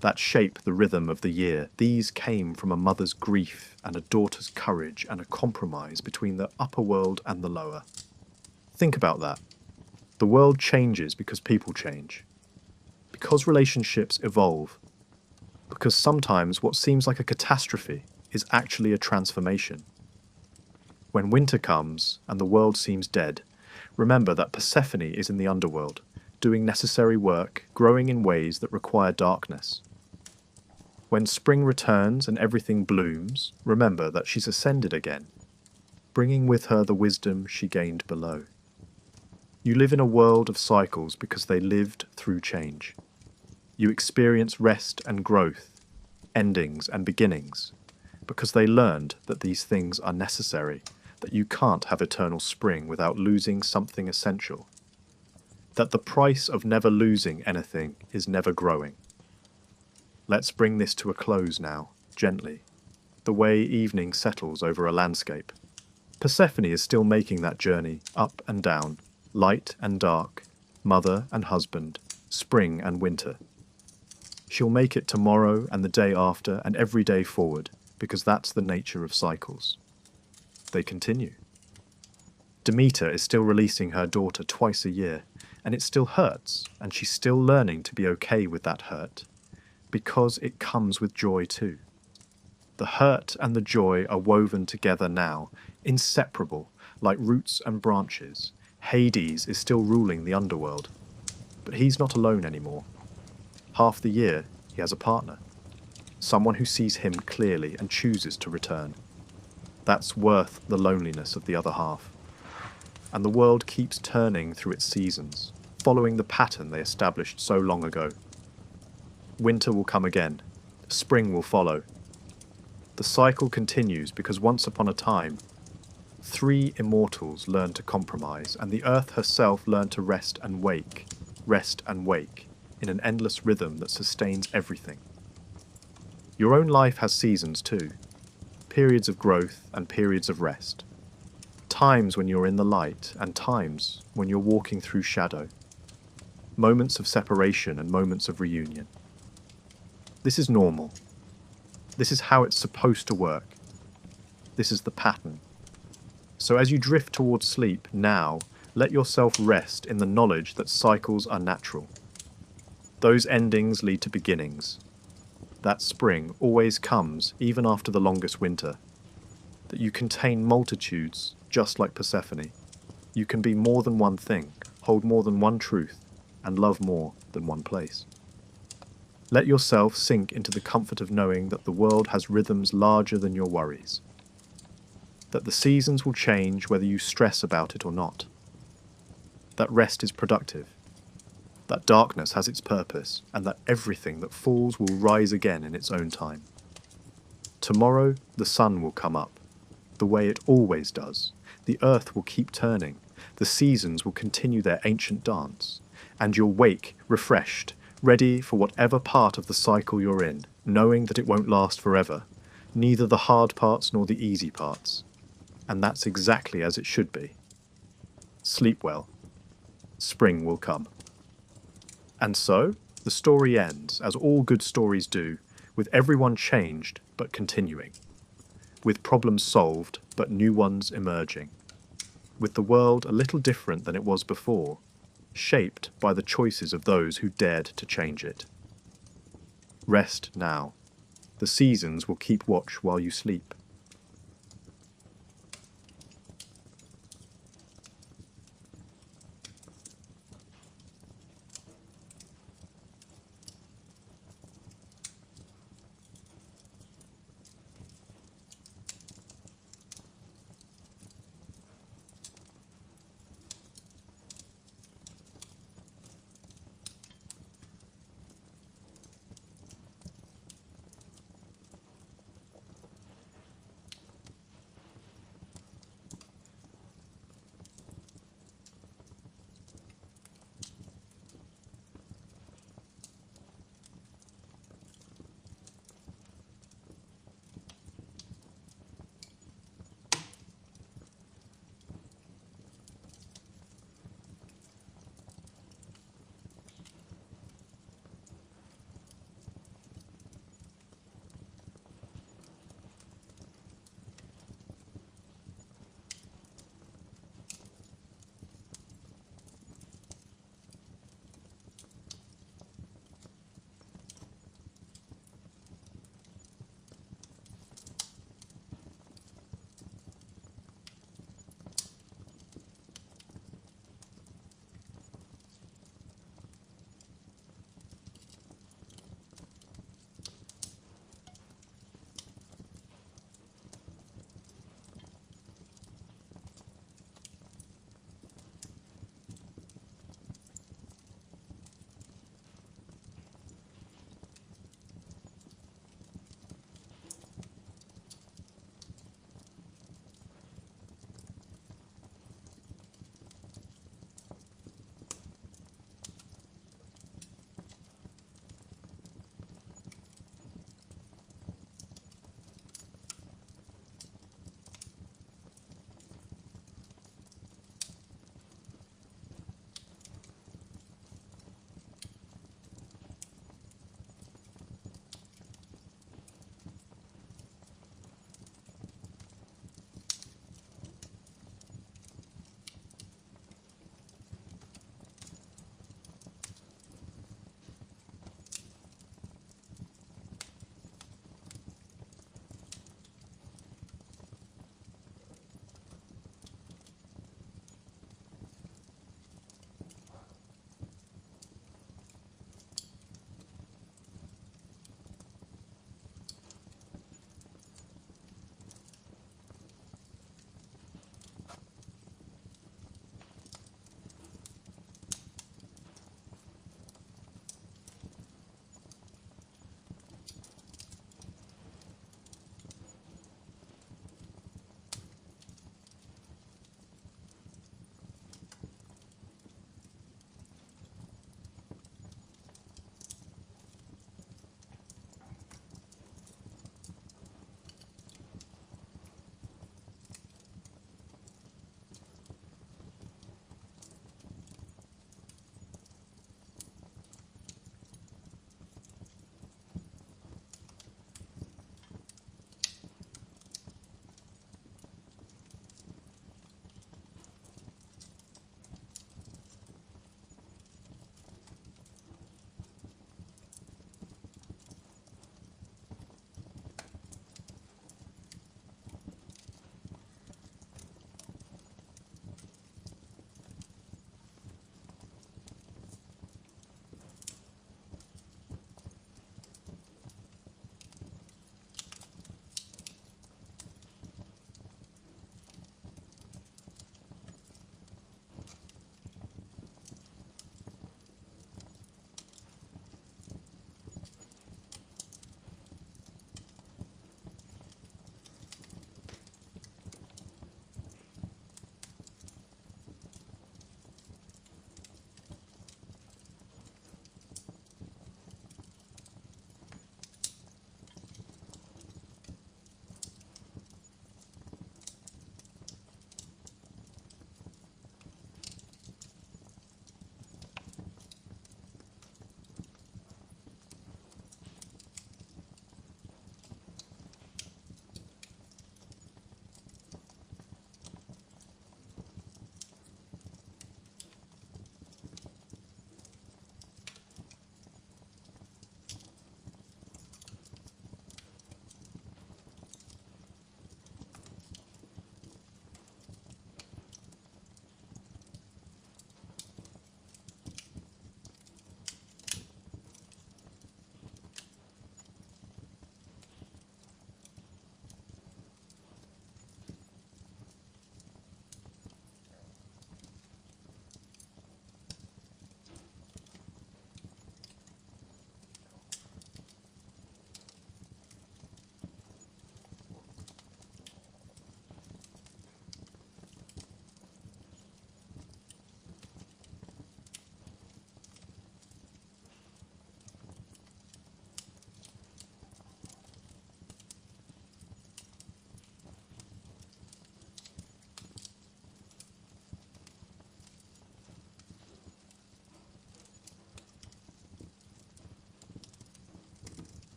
Speaker 1: that shape the rhythm of the year, these came from a mother's grief and a daughter's courage and a compromise between the upper world and the lower. Think about that. The world changes because people change. Because relationships evolve. Because sometimes what seems like a catastrophe is actually a transformation. When winter comes and the world seems dead, remember that Persephone is in the underworld, doing necessary work, growing in ways that require darkness. When spring returns and everything blooms, remember that she's ascended again, bringing with her the wisdom she gained below. You live in a world of cycles because they lived through change. You experience rest and growth, endings and beginnings, because they learned that these things are necessary, that you can't have eternal spring without losing something essential, that the price of never losing anything is never growing. Let's bring this to a close now, gently. the way evening settles over a landscape. Persephone is still making that journey, up and down, light and dark, mother and husband, spring and winter. She'll make it tomorrow and the day after and every day forward, because that's the nature of cycles. They continue. Demeter is still releasing her daughter twice a year, and it still hurts, and she's still learning to be okay with that hurt, because it comes with joy too. The hurt and the joy are woven together now, inseparable, like roots and branches. Hades is still ruling the underworld, but he's not alone anymore. Half the year, he has a partner, someone who sees him clearly and chooses to return. That's worth the loneliness of the other half. And the world keeps turning through its seasons, following the pattern they established so long ago. Winter will come again, spring will follow. The cycle continues because once upon a time, 3 immortals learned to compromise, and the earth herself learned to rest and wake, in an endless rhythm that sustains everything. Your own life has seasons too, periods of growth and periods of rest. Times when you're in the light and times when you're walking through shadow. Moments of separation and moments of reunion. This is normal. This is how it's supposed to work. This is the pattern. So as you drift towards sleep now, let yourself rest in the knowledge that cycles are natural. Those endings lead to beginnings. That spring always comes even after the longest winter. That you contain multitudes, just like Persephone. You can be more than one thing, hold more than one truth, and love more than one place. Let yourself sink into the comfort of knowing that the world has rhythms larger than your worries. That the seasons will change whether you stress about it or not. That rest is productive. That darkness has its purpose, and that everything that falls will rise again in its own time. Tomorrow the sun will come up, the way it always does. The earth will keep turning, the seasons will continue their ancient dance, and you'll wake refreshed, ready for whatever part of the cycle you're in, knowing that it won't last forever, neither the hard parts nor the easy parts. And that's exactly as it should be. Sleep well. Spring will come. And so, the story ends, as all good stories do, with everyone changed but continuing. With problems solved but new ones emerging. With the world a little different than it was before, shaped by the choices of those who dared to change it. Rest now. The seasons will keep watch while you sleep.